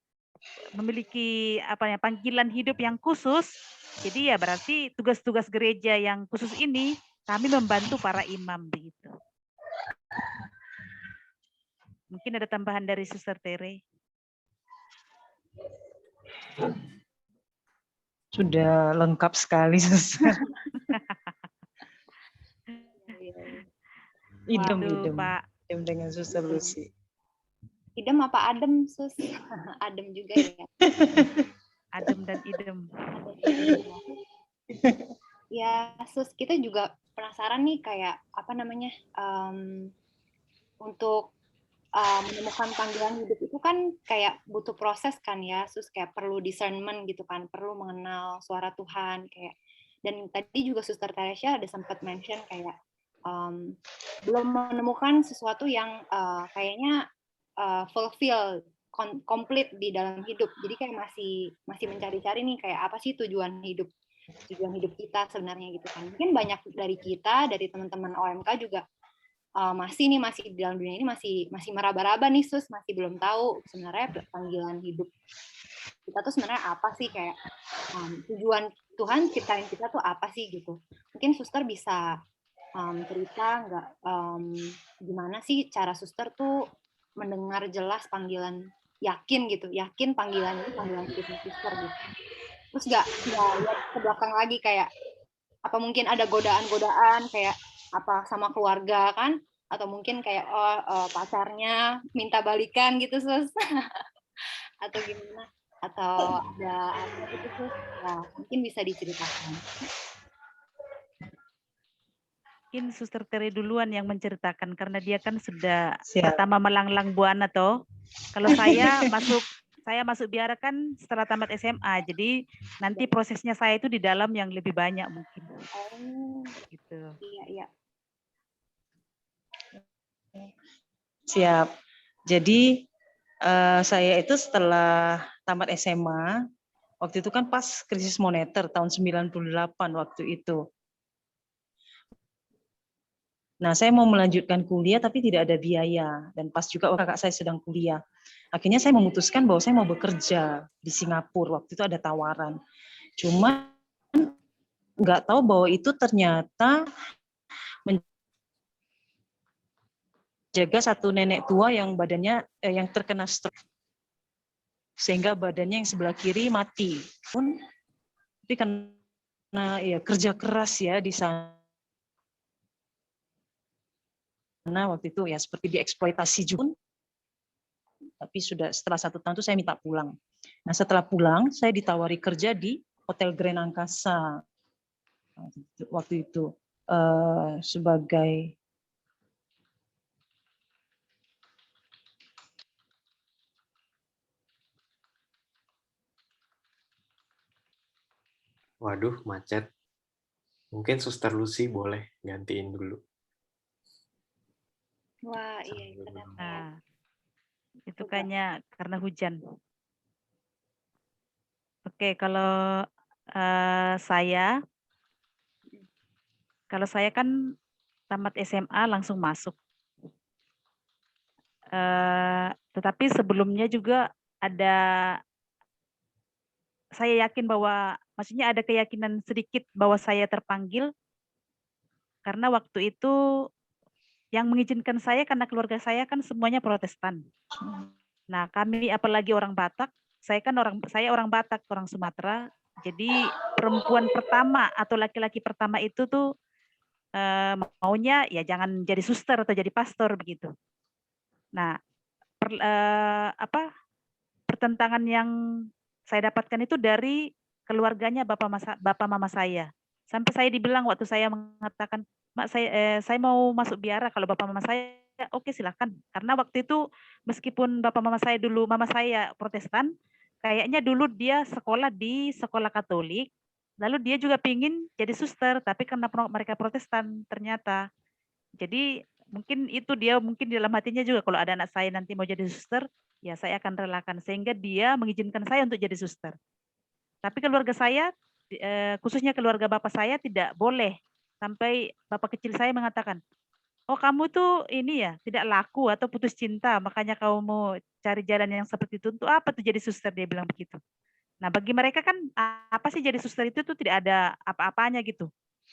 memiliki panggilan hidup yang khusus, jadi ya berarti tugas-tugas gereja yang khusus ini kami membantu para imam begitu. Mungkin ada tambahan dari Suster Tere. Sudah lengkap sekali, Suster. Idem, Waduh, idem. Pak. Idem dengan Suster Lucy. Idem apa adem, Sus? Adem juga ya. Adem dan idem. Ya, Sus, kita juga penasaran nih kayak apa namanya untuk menemukan panggilan hidup itu kan kayak butuh proses kan ya, Sus, kayak perlu discernment gitu kan, perlu mengenal suara Tuhan kayak. Dan tadi juga Suster Teresia ada sempat mention kayak belum menemukan sesuatu yang kayaknya fulfill, komplit di dalam hidup. Jadi kayak masih mencari-cari nih kayak apa sih tujuan hidup kita sebenarnya gitu kan. Mungkin banyak dari kita, dari teman-teman OMK juga masih di dalam dunia ini masih meraba-raba nih, Sus, masih belum tahu sebenarnya panggilan hidup kita tuh sebenarnya apa sih, kayak tujuan Tuhan ciptain kita tuh apa sih gitu. Mungkin Suster bisa cerita nggak gimana sih cara Suster tuh mendengar jelas panggilan, yakin panggilan ini panggilan hidupnya Suster gitu. Terus nggak lihat ke belakang lagi kayak apa mungkin ada godaan-godaan kayak apa sama keluarga kan, atau mungkin kayak pacarnya minta balikan gitu, Sus. Atau gimana, atau ada apa gitu, Sus, ya mungkin bisa diceritakan. Mungkin Suster Tere duluan yang menceritakan karena dia kan sudah Siap. pertama melanglang buana toh. Kalau saya masuk biara kan setelah tamat SMA, jadi nanti prosesnya saya itu di dalam yang lebih banyak mungkin. Oh, Gitu. iya. Siap. Jadi saya itu setelah tamat SMA, waktu itu kan pas krisis moneter tahun 98 waktu itu. Nah, saya mau melanjutkan kuliah tapi tidak ada biaya. Dan pas juga kakak saya sedang kuliah. Akhirnya saya memutuskan bahwa saya mau bekerja di Singapura. Waktu itu ada tawaran. Cuma nggak tahu bahwa itu ternyata menjaga satu nenek tua yang badannya yang terkena stroke. Sehingga badannya yang sebelah kiri mati. Tapi karena ya kerja keras ya di sana. Waktu itu ya seperti dieksploitasi juga, tapi sudah setelah 1 tahun itu saya minta pulang. Nah setelah pulang saya ditawari kerja di Hotel Grand Angkasa waktu itu sebagai Waduh, macet. Mungkin Suster Lucy boleh gantiin dulu. Wah, iya kenapa? Nah, itu kayaknya karena hujan. Oke, kalau saya kan tamat SMA langsung masuk. Tetapi sebelumnya juga saya yakin bahwa, maksudnya ada keyakinan sedikit bahwa saya terpanggil, karena waktu itu yang mengizinkan saya karena keluarga saya kan semuanya Protestan. Nah, kami apalagi orang Batak, saya orang Batak, orang Sumatera. Jadi perempuan pertama atau laki-laki pertama itu tuh maunya ya jangan jadi suster atau jadi pastor begitu. Nah, pertentangan yang saya dapatkan itu dari keluarganya bapak mama saya. Sampai saya dibilang waktu saya mengatakan, "Mak, saya mau masuk biara kalau bapak mama saya oke silakan." Karena waktu itu meskipun mama saya Protestan, kayaknya dulu dia sekolah di sekolah Katolik, lalu dia juga pingin jadi suster, tapi karena mereka Protestan ternyata. Jadi mungkin itu dia mungkin di dalam hatinya juga kalau ada anak saya nanti mau jadi suster, ya saya akan relakan sehingga dia mengizinkan saya untuk jadi suster. Tapi keluarga saya, khususnya keluarga bapak saya tidak boleh. Sampai bapak kecil saya mengatakan, "Oh kamu tuh ini ya, tidak laku atau putus cinta, makanya kamu mau cari jalan yang seperti itu. Untuk apa tuh jadi suster?" Dia bilang begitu. Nah bagi mereka kan apa sih jadi suster itu tuh tidak ada apa-apanya gitu.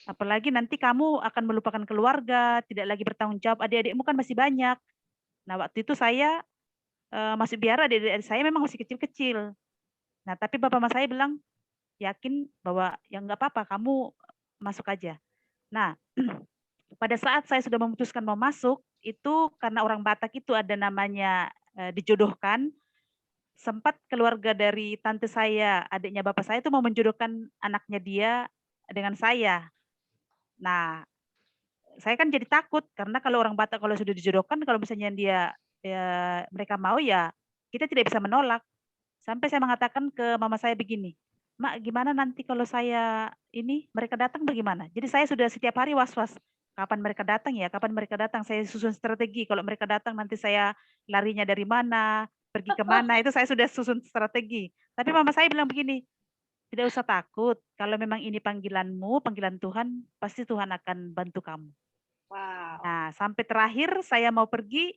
Apalagi nanti kamu akan melupakan keluarga, tidak lagi bertanggung jawab, adik-adikmu kan masih banyak. Nah waktu itu saya masih biara, adik-adik saya memang masih kecil-kecil. Nah tapi bapak mama saya bilang, yakin bahwa ya nggak apa-apa kamu masuk aja. Nah pada saat saya sudah memutuskan mau masuk, itu karena orang Batak itu ada namanya dijodohkan, sempat keluarga dari tante saya, adiknya bapak saya itu mau menjodohkan anaknya dia dengan saya. Nah, saya kan jadi takut karena kalau orang Batak kalau sudah dijodohkan, kalau misalnya mereka mau ya kita tidak bisa menolak. Sampai saya mengatakan ke mama saya begini, "Mak, gimana nanti kalau saya ini mereka datang bagaimana?" Jadi saya sudah setiap hari was-was, kapan mereka datang ya, kapan mereka datang, saya susun strategi. Kalau mereka datang nanti saya larinya dari mana, pergi ke mana, itu saya sudah susun strategi. Tapi mama saya bilang begini, "Tidak usah takut, kalau memang ini panggilanmu, panggilan Tuhan, pasti Tuhan akan bantu kamu." Wow. Nah, sampai terakhir saya mau pergi,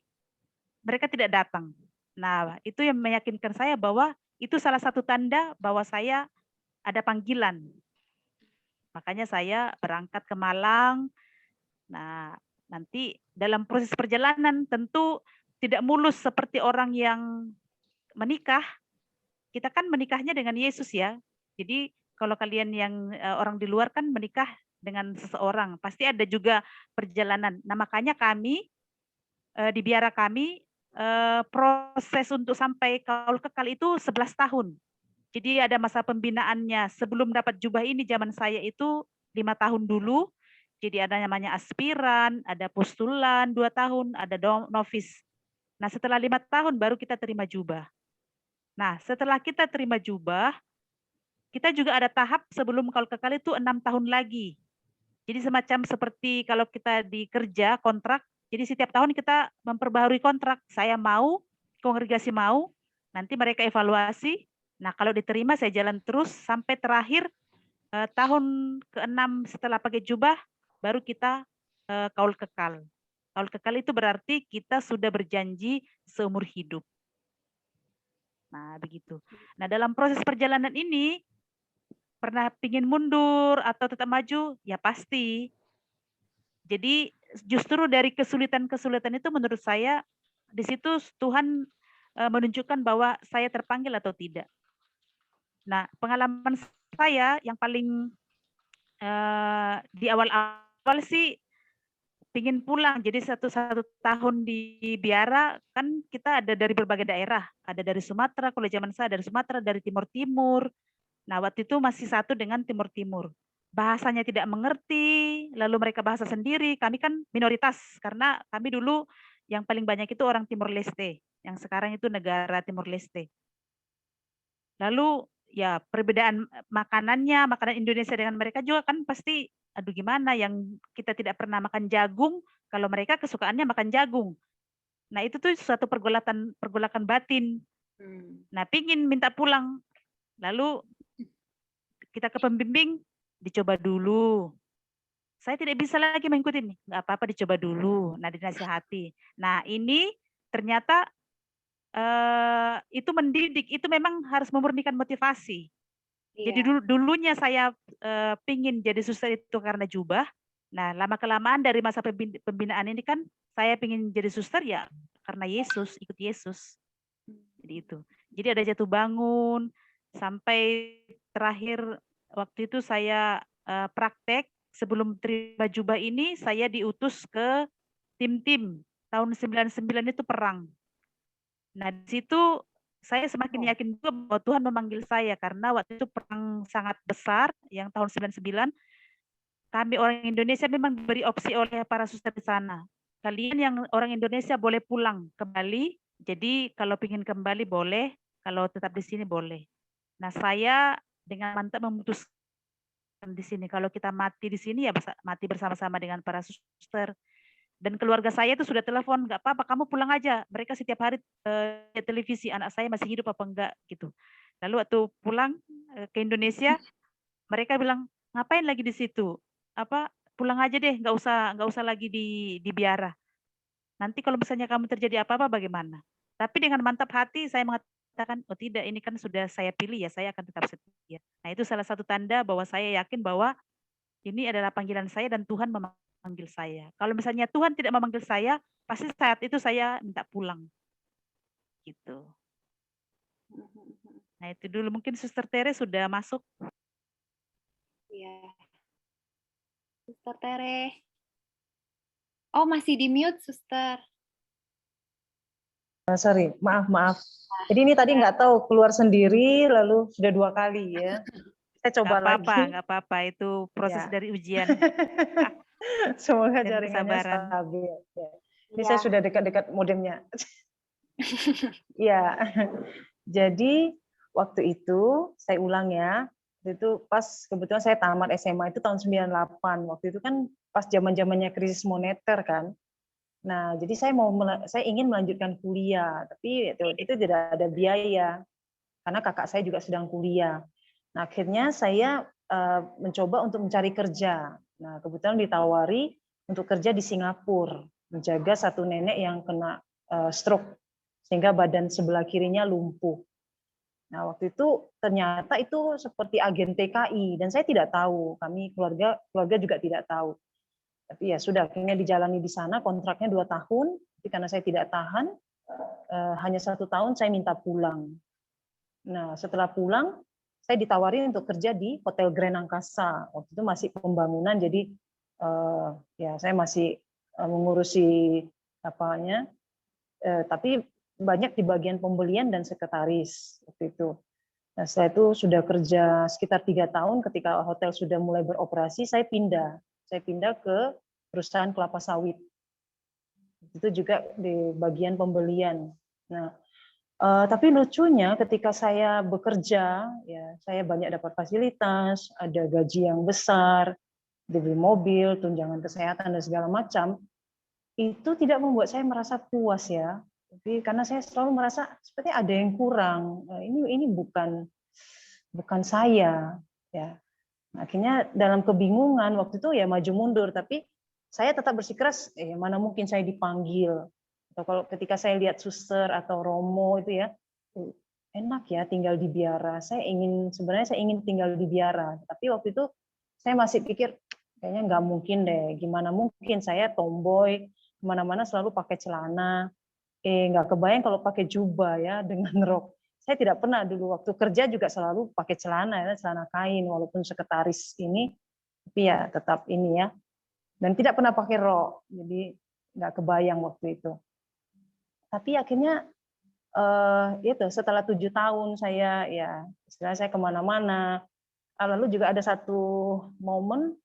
mereka tidak datang. Nah, itu yang meyakinkan saya bahwa itu salah satu tanda bahwa saya ada panggilan. Makanya saya berangkat ke Malang. Nah, nanti dalam proses perjalanan tentu tidak mulus seperti orang yang menikah. Kita kan menikahnya dengan Yesus ya. Jadi kalau kalian yang orang di luar kan menikah dengan seseorang, pasti ada juga perjalanan. Nah, makanya kami di biara kami proses untuk sampai kaul kekal itu 11 tahun. Jadi ada masa pembinaannya. Sebelum dapat jubah ini zaman saya itu 5 tahun dulu. Jadi ada namanya aspiran, ada postulan 2 tahun, ada novis. Nah, setelah 5 tahun baru kita terima jubah. Nah, setelah kita terima jubah, kita juga ada tahap sebelum kaul kekal itu 6 tahun lagi. Jadi semacam seperti kalau kita dikerja kontrak, jadi setiap tahun kita memperbaharui kontrak. Saya mau, kongregasi mau, nanti mereka evaluasi. Nah, kalau diterima saya jalan terus sampai terakhir tahun ke-6 setelah pakai jubah, baru kita kaul kekal. Kaul kekal itu berarti kita sudah berjanji seumur hidup. Nah, begitu. Nah, dalam proses perjalanan ini, pernah pingin mundur atau tetap maju? Ya pasti. Jadi justru dari kesulitan-kesulitan itu menurut saya di situ Tuhan menunjukkan bahwa saya terpanggil atau tidak. Nah, pengalaman saya yang paling di awal-awal sih pingin pulang. Jadi satu tahun di biara kan kita ada dari berbagai daerah. Ada dari Sumatera, kalau zaman saya dari Sumatera, dari Timur Timur. Nah, waktu itu masih satu dengan Timur Timur. Bahasanya tidak mengerti, lalu mereka bahasa sendiri. Kami kan minoritas karena kami dulu yang paling banyak itu orang Timur Leste, yang sekarang itu negara Timur Leste. Lalu ya perbedaan makanannya, makanan Indonesia dengan mereka juga kan pasti, aduh gimana yang kita tidak pernah makan jagung, kalau mereka kesukaannya makan jagung. Nah itu tuh suatu pergolakan batin. Nah pingin minta pulang, lalu kita ke pembimbing, dicoba dulu. Saya tidak bisa lagi mengikuti nih, nggak apa-apa dicoba dulu. Nah dinasihati. Nah ini ternyata itu mendidik, itu memang harus memurnikan motivasi. Jadi dulunya saya pingin jadi suster itu karena jubah. Nah lama-kelamaan dari masa pembinaan ini kan saya pingin jadi suster ya karena Yesus, ikut Yesus. Jadi itu. Jadi ada jatuh bangun, sampai terakhir waktu itu saya praktek, sebelum terima jubah ini saya diutus ke tim-tim. Tahun 99 itu perang. Nah, di situ saya semakin yakin juga bahwa Tuhan memanggil saya karena waktu itu perang sangat besar yang tahun 99. Kami orang Indonesia memang diberi opsi oleh para suster di sana. Kalian yang orang Indonesia boleh pulang kembali. Jadi kalau ingin kembali boleh, kalau tetap di sini boleh. Nah, saya dengan mantap memutuskan di sini. Kalau kita mati di sini ya mati bersama-sama dengan para suster. Dan keluarga saya itu sudah telepon, nggak apa-apa, kamu pulang aja. Mereka setiap hari lihat televisi, anak saya masih hidup apa enggak gitu. Lalu waktu pulang ke Indonesia, mereka bilang ngapain lagi di situ? Apa pulang aja deh, nggak usah lagi di biara. Nanti kalau misalnya kamu terjadi apa-apa bagaimana? Tapi dengan mantap hati saya mengatakan, oh tidak, ini kan sudah saya pilih ya, saya akan tetap setia. Nah itu salah satu tanda bahwa saya yakin bahwa ini adalah panggilan saya dan Tuhan memanggil saya. Kalau misalnya Tuhan tidak memanggil saya, pasti saat itu saya minta pulang. Gitu. Nah itu dulu mungkin Suster Tere sudah masuk. Iya. Suster Tere. Oh, masih di mute, Suster. Sorry, maaf. Jadi ini tadi nggak tahu keluar sendiri, lalu sudah 2 kali ya. Saya coba lagi. Nggak apa-apa. Itu proses Ya. dari ujian Semoga dan jaringannya kesabaran. stabil. Ya. Ini Iya. saya sudah dekat-dekat modemnya. Ya, jadi waktu itu saya ulang ya. Itu pas kebetulan saya tamat SMA itu tahun 98. Waktu itu kan pas zaman-zamannya krisis moneter kan. Nah, jadi saya ingin melanjutkan kuliah, tapi itu tidak ada biaya karena kakak saya juga sedang kuliah. Nah, akhirnya saya mencoba untuk mencari kerja. Nah, kebetulan ditawari untuk kerja di Singapura, menjaga satu nenek yang kena stroke sehingga badan sebelah kirinya lumpuh. Nah, waktu itu ternyata itu seperti agen TKI dan saya tidak tahu, kami keluarga juga tidak tahu. Tapi ya sudah, akhirnya dijalani di sana, kontraknya 2 tahun, tapi karena saya tidak tahan, hanya 1 tahun saya minta pulang. Nah, setelah pulang, saya ditawarin untuk kerja di Hotel Grand Angkasa. Waktu itu masih pembangunan, jadi ya saya masih mengurusi apanya, tapi banyak di bagian pembelian dan sekretaris waktu itu. Nah, setelah itu sudah kerja sekitar 3 tahun, ketika hotel sudah mulai beroperasi, saya pindah ke perusahaan kelapa sawit. Itu juga di bagian pembelian. Nah, tapi lucunya ketika saya bekerja, ya saya banyak dapat fasilitas, ada gaji yang besar, dibeli mobil, tunjangan kesehatan dan segala macam. Itu tidak membuat saya merasa puas ya. Tapi karena saya selalu merasa seperti ada yang kurang. Ini bukan saya ya. Akhirnya dalam kebingungan waktu itu ya maju mundur, tapi saya tetap bersikeras, mana mungkin saya dipanggil. Atau kalau ketika saya lihat suster atau romo itu ya, enak ya tinggal di biara. Sebenarnya saya ingin tinggal di biara, tapi waktu itu saya masih pikir kayaknya nggak mungkin deh. Gimana mungkin saya tomboy, kemana-mana selalu pakai celana. Nggak kebayang kalau pakai jubah ya dengan rok. Saya tidak pernah dulu waktu kerja juga selalu pakai celana ya, celana kain walaupun sekretaris ini, tapi ya tetap ini ya. Dan tidak pernah pakai rok, jadi nggak kebayang waktu itu. Tapi akhirnya itu setelah 7 tahun saya ya istilahnya saya kemana-mana. Lalu juga ada satu momen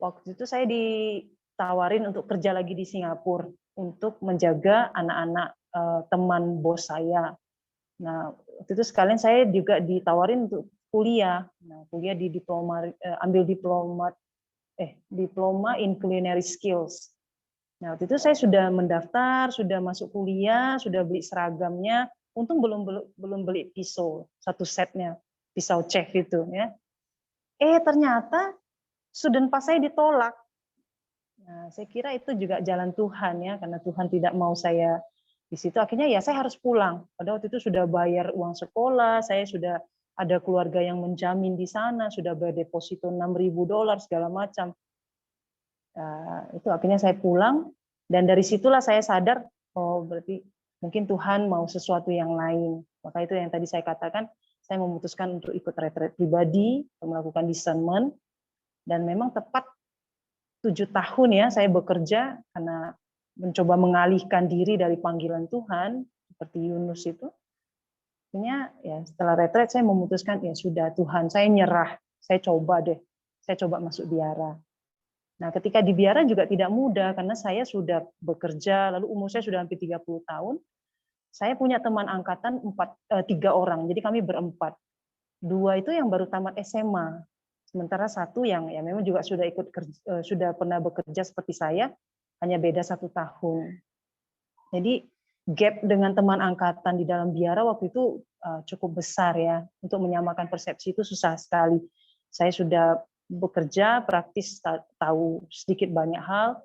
waktu itu saya ditawarin untuk kerja lagi di Singapura untuk menjaga anak-anak teman bos saya. Nah, waktu itu sekalian saya juga ditawarin untuk kuliah. Nah, kuliah di ambil diploma in culinary skills. Nah, waktu itu saya sudah mendaftar, sudah masuk kuliah, sudah beli seragamnya. Untung belum beli pisau satu setnya, pisau cek itu ya. Ternyata student pass saya ditolak. Nah, saya kira itu juga jalan Tuhan ya, karena Tuhan tidak mau saya di situ. Akhirnya ya saya harus pulang. Pada waktu itu sudah bayar uang sekolah, saya sudah ada keluarga yang menjamin di sana, sudah bayar deposito $6.000 segala macam. Itu akhirnya saya pulang, dan dari situlah saya sadar, oh berarti mungkin Tuhan mau sesuatu yang lain. Maka itu yang tadi saya katakan, saya memutuskan untuk ikut retreat pribadi, melakukan discernment, dan memang tepat 7 tahun ya saya bekerja karena mencoba mengalihkan diri dari panggilan Tuhan seperti Yunus itu. Akhirnya ya setelah retreat saya memutuskan ya sudah Tuhan, saya nyerah, saya coba masuk biara. Nah, ketika di biara juga tidak mudah karena saya sudah bekerja, lalu umur saya sudah hampir 30 tahun. Saya punya teman angkatan 3 orang, jadi kami berempat. 2 itu yang baru tamat SMA. Sementara 1 yang ya memang juga sudah pernah bekerja seperti saya, hanya beda 1 tahun. Jadi gap dengan teman angkatan di dalam biara waktu itu cukup besar ya. Untuk menyamakan persepsi itu susah sekali. Saya sudah bekerja, praktis tahu sedikit banyak hal,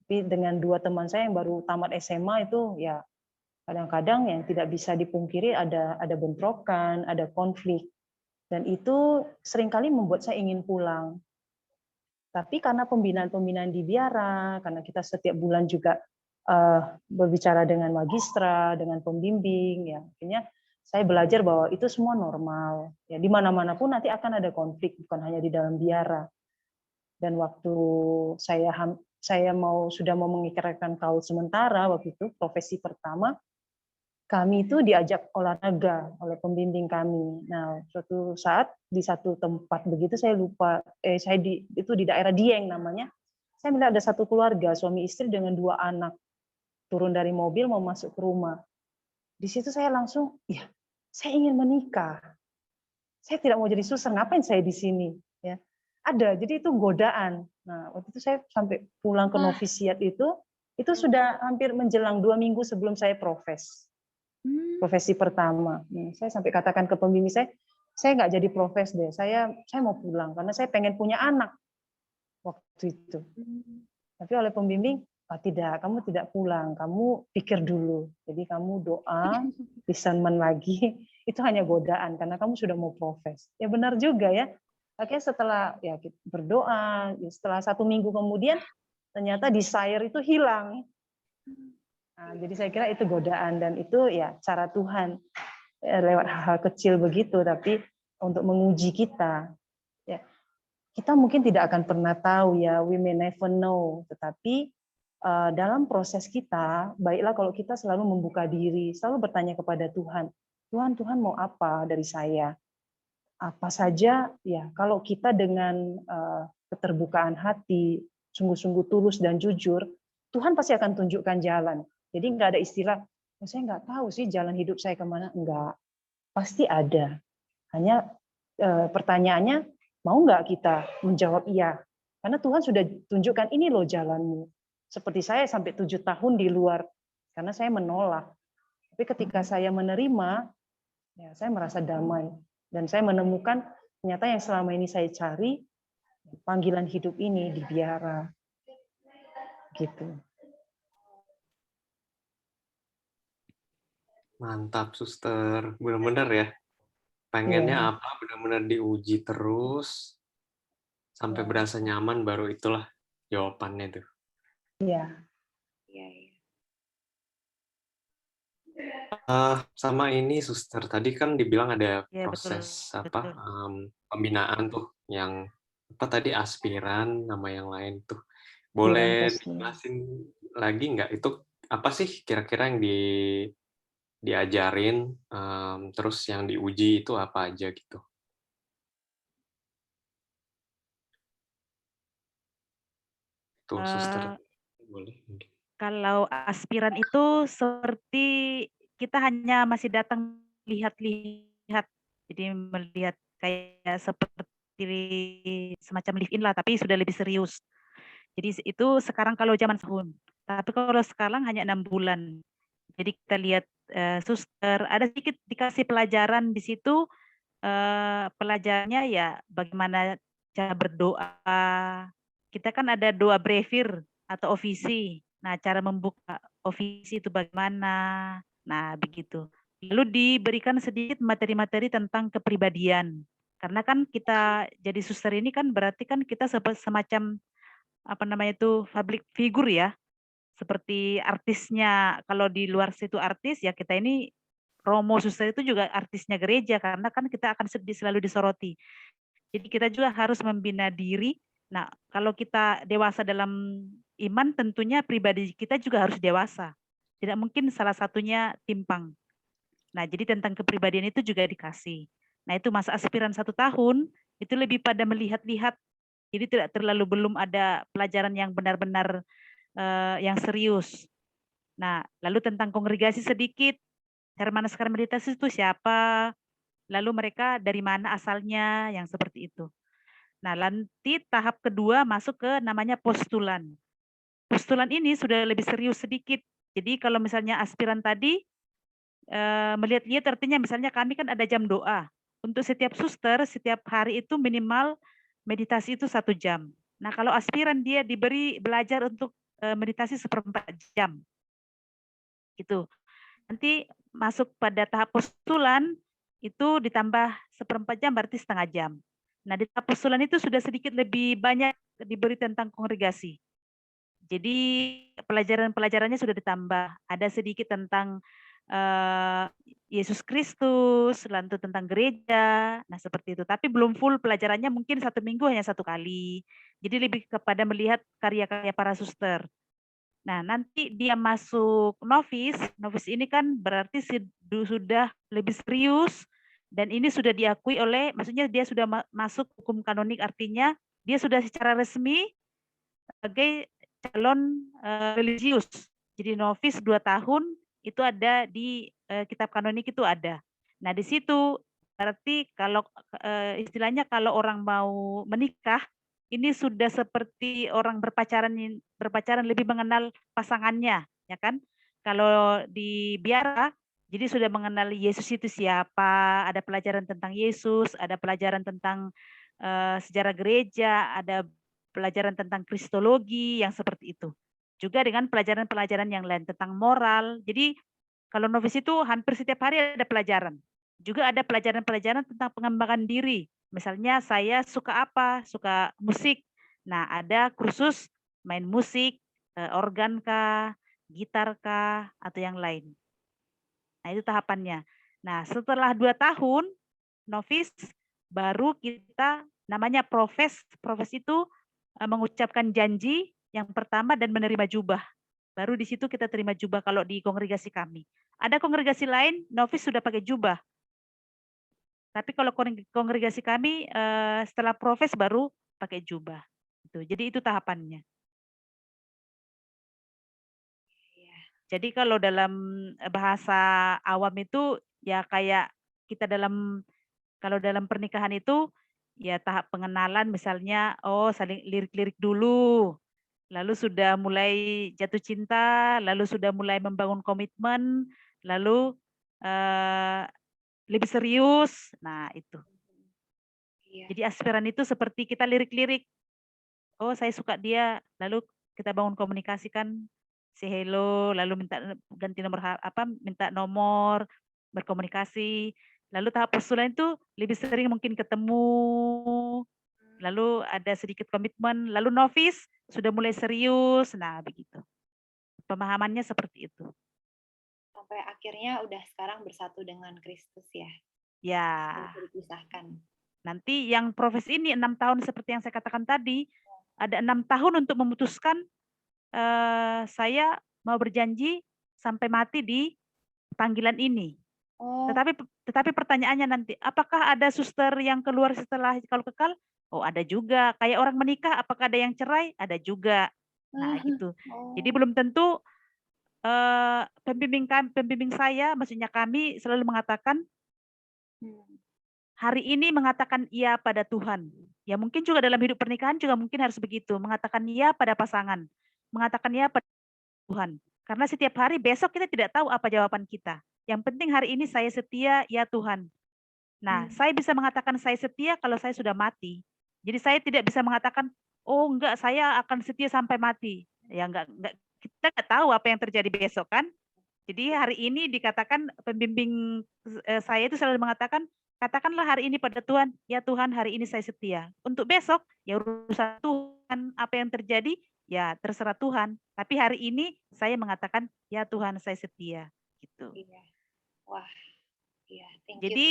tapi dengan 2 teman saya yang baru tamat SMA itu ya kadang-kadang yang tidak bisa dipungkiri ada bentrokan, ada konflik. Dan itu seringkali membuat saya ingin pulang. Tapi karena pembinaan-pembinaan di biara, karena kita setiap bulan juga berbicara dengan magistra, dengan pembimbing, ya akhirnya saya belajar bahwa itu semua normal. Ya, di mana-mana pun nanti akan ada konflik, bukan hanya di dalam biara. Dan waktu saya sudah mau mengikrarkan kaul sementara waktu itu, profesi pertama, kami itu diajak olahraga oleh pembimbing kami. Nah, suatu saat di satu tempat begitu, saya lupa, itu di daerah Dieng namanya. Saya melihat ada satu keluarga, suami istri dengan 2 anak, turun dari mobil mau masuk ke rumah. Di situ saya langsung, ya, saya ingin menikah. Saya tidak mau jadi suster, ngapain saya di sini? Ya, ada, jadi itu godaan. Nah, waktu itu saya sampai pulang ke novisiat itu sudah hampir menjelang 2 minggu sebelum saya profesi pertama. Saya sampai katakan ke pembimbing saya nggak jadi profes deh, saya mau pulang karena saya pengen punya anak waktu itu. Tapi oleh pembimbing, tidak, kamu tidak pulang, kamu pikir dulu. Jadi kamu doa, discernment lagi, itu hanya godaan karena kamu sudah mau profes. Ya benar juga ya. Akhirnya setelah ya kita berdoa, setelah 1 minggu kemudian ternyata desire itu hilang. Nah, jadi saya kira itu godaan dan itu ya cara Tuhan lewat hal-hal kecil begitu, tapi untuk menguji kita. Ya, kita mungkin tidak akan pernah tahu ya, we may never know. Tetapi dalam proses kita, baiklah kalau kita selalu membuka diri, selalu bertanya kepada Tuhan, Tuhan mau apa dari saya? Apa saja ya, kalau kita dengan keterbukaan hati, sungguh-sungguh tulus dan jujur, Tuhan pasti akan tunjukkan jalan. Jadi nggak ada istilah, saya nggak tahu sih jalan hidup saya kemana. Enggak, pasti ada. Hanya pertanyaannya, mau nggak kita menjawab iya? Karena Tuhan sudah tunjukkan ini loh jalanmu. Seperti saya sampai 7 tahun di luar, karena saya menolak. Tapi ketika saya menerima, ya saya merasa damai. Dan saya menemukan ternyata yang selama ini saya cari, panggilan hidup ini di biara. Gitu. Mantap, suster. Benar-benar ya. Pengennya apa, benar-benar diuji terus, sampai berasa nyaman, baru itulah jawabannya tuh. Iya. Sama ini, suster. Tadi kan dibilang ada Ya, proses betul. pembinaan tuh, yang apa tadi, aspiran, nama yang lain tuh. Iya, Boleh pasti. dijelasin lagi nggak? Itu apa sih kira-kira yang diajarin, terus yang diuji itu apa aja gitu? Tuh, suster. Boleh mungkin. Kalau aspiran itu seperti kita hanya masih datang lihat-lihat, jadi melihat kayak seperti semacam live in lah, tapi sudah lebih serius. Jadi itu sekarang kalau zaman tahun, tapi kalau sekarang hanya 6 bulan. Jadi kita lihat suster, ada sedikit dikasih pelajaran di situ, pelajarannya ya bagaimana cara berdoa. Kita kan ada doa brevir atau ofisi. Nah, cara membuka ofisi itu bagaimana. Nah, begitu. Lalu diberikan sedikit materi-materi tentang kepribadian. Karena kan kita jadi suster ini kan berarti kan kita semacam apa namanya itu public figure ya. Seperti artisnya, kalau di luar situ artis ya kita ini Romo suster itu juga artisnya gereja karena kan kita akan selalu disoroti. Jadi kita juga harus membina diri. Nah, kalau kita dewasa dalam iman, tentunya pribadi kita juga harus dewasa. Tidak mungkin salah satunya timpang. Nah, jadi tentang kepribadian itu juga dikasih. Nah, itu masa aspiran 1 tahun, itu lebih pada melihat-lihat. Jadi tidak terlalu belum ada pelajaran yang benar-benar yang serius. Nah, lalu tentang kongregasi sedikit, Hermanus Karmelitas itu siapa? Lalu mereka dari mana asalnya, yang seperti itu. Nah, nanti tahap kedua masuk ke namanya postulan. Postulan ini sudah lebih serius sedikit. Jadi kalau misalnya aspiran tadi melihat-lihat artinya misalnya kami kan ada jam doa. Untuk setiap suster, setiap hari itu minimal meditasi itu 1 jam. Nah, kalau aspiran dia diberi belajar untuk meditasi 1/4 jam. Gitu. Nanti masuk pada tahap postulan, itu ditambah 1/4 jam berarti 1/2 jam. Nah, di tahap postulan itu sudah sedikit lebih banyak diberi tentang kongregasi. Jadi pelajaran-pelajarannya sudah ditambah. Ada sedikit tentang Yesus Kristus, lalu tentang gereja, nah seperti itu. Tapi belum full pelajarannya, mungkin 1 minggu hanya 1 kali, Jadi lebih kepada melihat karya-karya para suster. Nah, nanti dia masuk novice. Novice ini kan berarti sudah lebih serius dan ini sudah diakui oleh, maksudnya dia sudah masuk hukum kanonik, artinya dia sudah secara resmi sebagai calon religius. Jadi novice 2 tahun itu ada di kitab kanonik itu ada. Nah, di situ berarti kalau istilahnya kalau orang mau menikah ini sudah seperti orang berpacaran lebih mengenal pasangannya, ya kan? Kalau di biara jadi sudah mengenal Yesus itu siapa, ada pelajaran tentang Yesus, ada pelajaran tentang sejarah gereja, ada pelajaran tentang kristologi yang seperti itu. Juga dengan pelajaran-pelajaran yang lain tentang moral. Jadi kalau novice itu hampir setiap hari ada pelajaran. Juga ada pelajaran-pelajaran tentang pengembangan diri. Misalnya saya suka apa? Suka musik. Nah, ada kursus main musik, organ kah, gitar kah, atau yang lain. Nah, itu tahapannya. Nah, setelah 2 tahun novice baru kita namanya profes. Profes itu mengucapkan janji yang pertama dan menerima jubah. Baru di situ kita terima jubah kalau di kongregasi kami. Ada kongregasi lain novice sudah pakai jubah. Tapi kalau kongregasi kami setelah profes baru pakai jubah. Jadi itu tahapannya. Jadi kalau dalam bahasa awam itu ya kayak kita kalau dalam pernikahan itu ya tahap pengenalan misalnya saling lirik-lirik dulu. Lalu sudah mulai jatuh cinta, lalu sudah mulai membangun komitmen, lalu lebih serius. Nah, itu. Iya. Jadi aspiran itu seperti kita lirik-lirik. Oh, saya suka dia, lalu kita bangun komunikasi kan, say hello, lalu minta ganti nomor minta nomor, berkomunikasi. Lalu tahap persulan itu lebih sering mungkin ketemu, lalu ada sedikit komitmen, lalu novice sudah mulai serius. Nah, begitu. Pemahamannya seperti itu. Sampai akhirnya udah sekarang bersatu dengan Kristus ya. Ya. Bisa dipisahkan. Nanti yang profes ini 6 tahun seperti yang saya katakan tadi, ada 6 tahun untuk memutuskan saya mau berjanji sampai mati di panggilan ini. Oh, Tetapi pertanyaannya nanti, apakah ada suster yang keluar setelah kalau kekal? Oh, ada juga. Kayak orang menikah, apakah ada yang cerai? Ada juga. Nah, gitu. Jadi belum tentu pembimbing saya, maksudnya kami selalu mengatakan hari ini mengatakan iya pada Tuhan. Ya mungkin juga dalam hidup pernikahan juga mungkin harus begitu, mengatakan iya pada pasangan, mengatakan iya pada Tuhan. Karena setiap hari besok kita tidak tahu apa jawaban kita. Yang penting hari ini saya setia, ya Tuhan. Nah, saya bisa mengatakan saya setia kalau saya sudah mati. Jadi saya tidak bisa mengatakan, oh enggak, saya akan setia sampai mati. Ya enggak, kita enggak tahu apa yang terjadi besok kan. Jadi hari ini dikatakan pembimbing saya itu selalu mengatakan, katakanlah hari ini pada Tuhan, ya Tuhan hari ini saya setia. Untuk besok, ya urusan Tuhan, apa yang terjadi, ya terserah Tuhan. Tapi hari ini saya mengatakan, ya Tuhan saya setia. Gitu. Iya. Wah, iya. Thank you. Jadi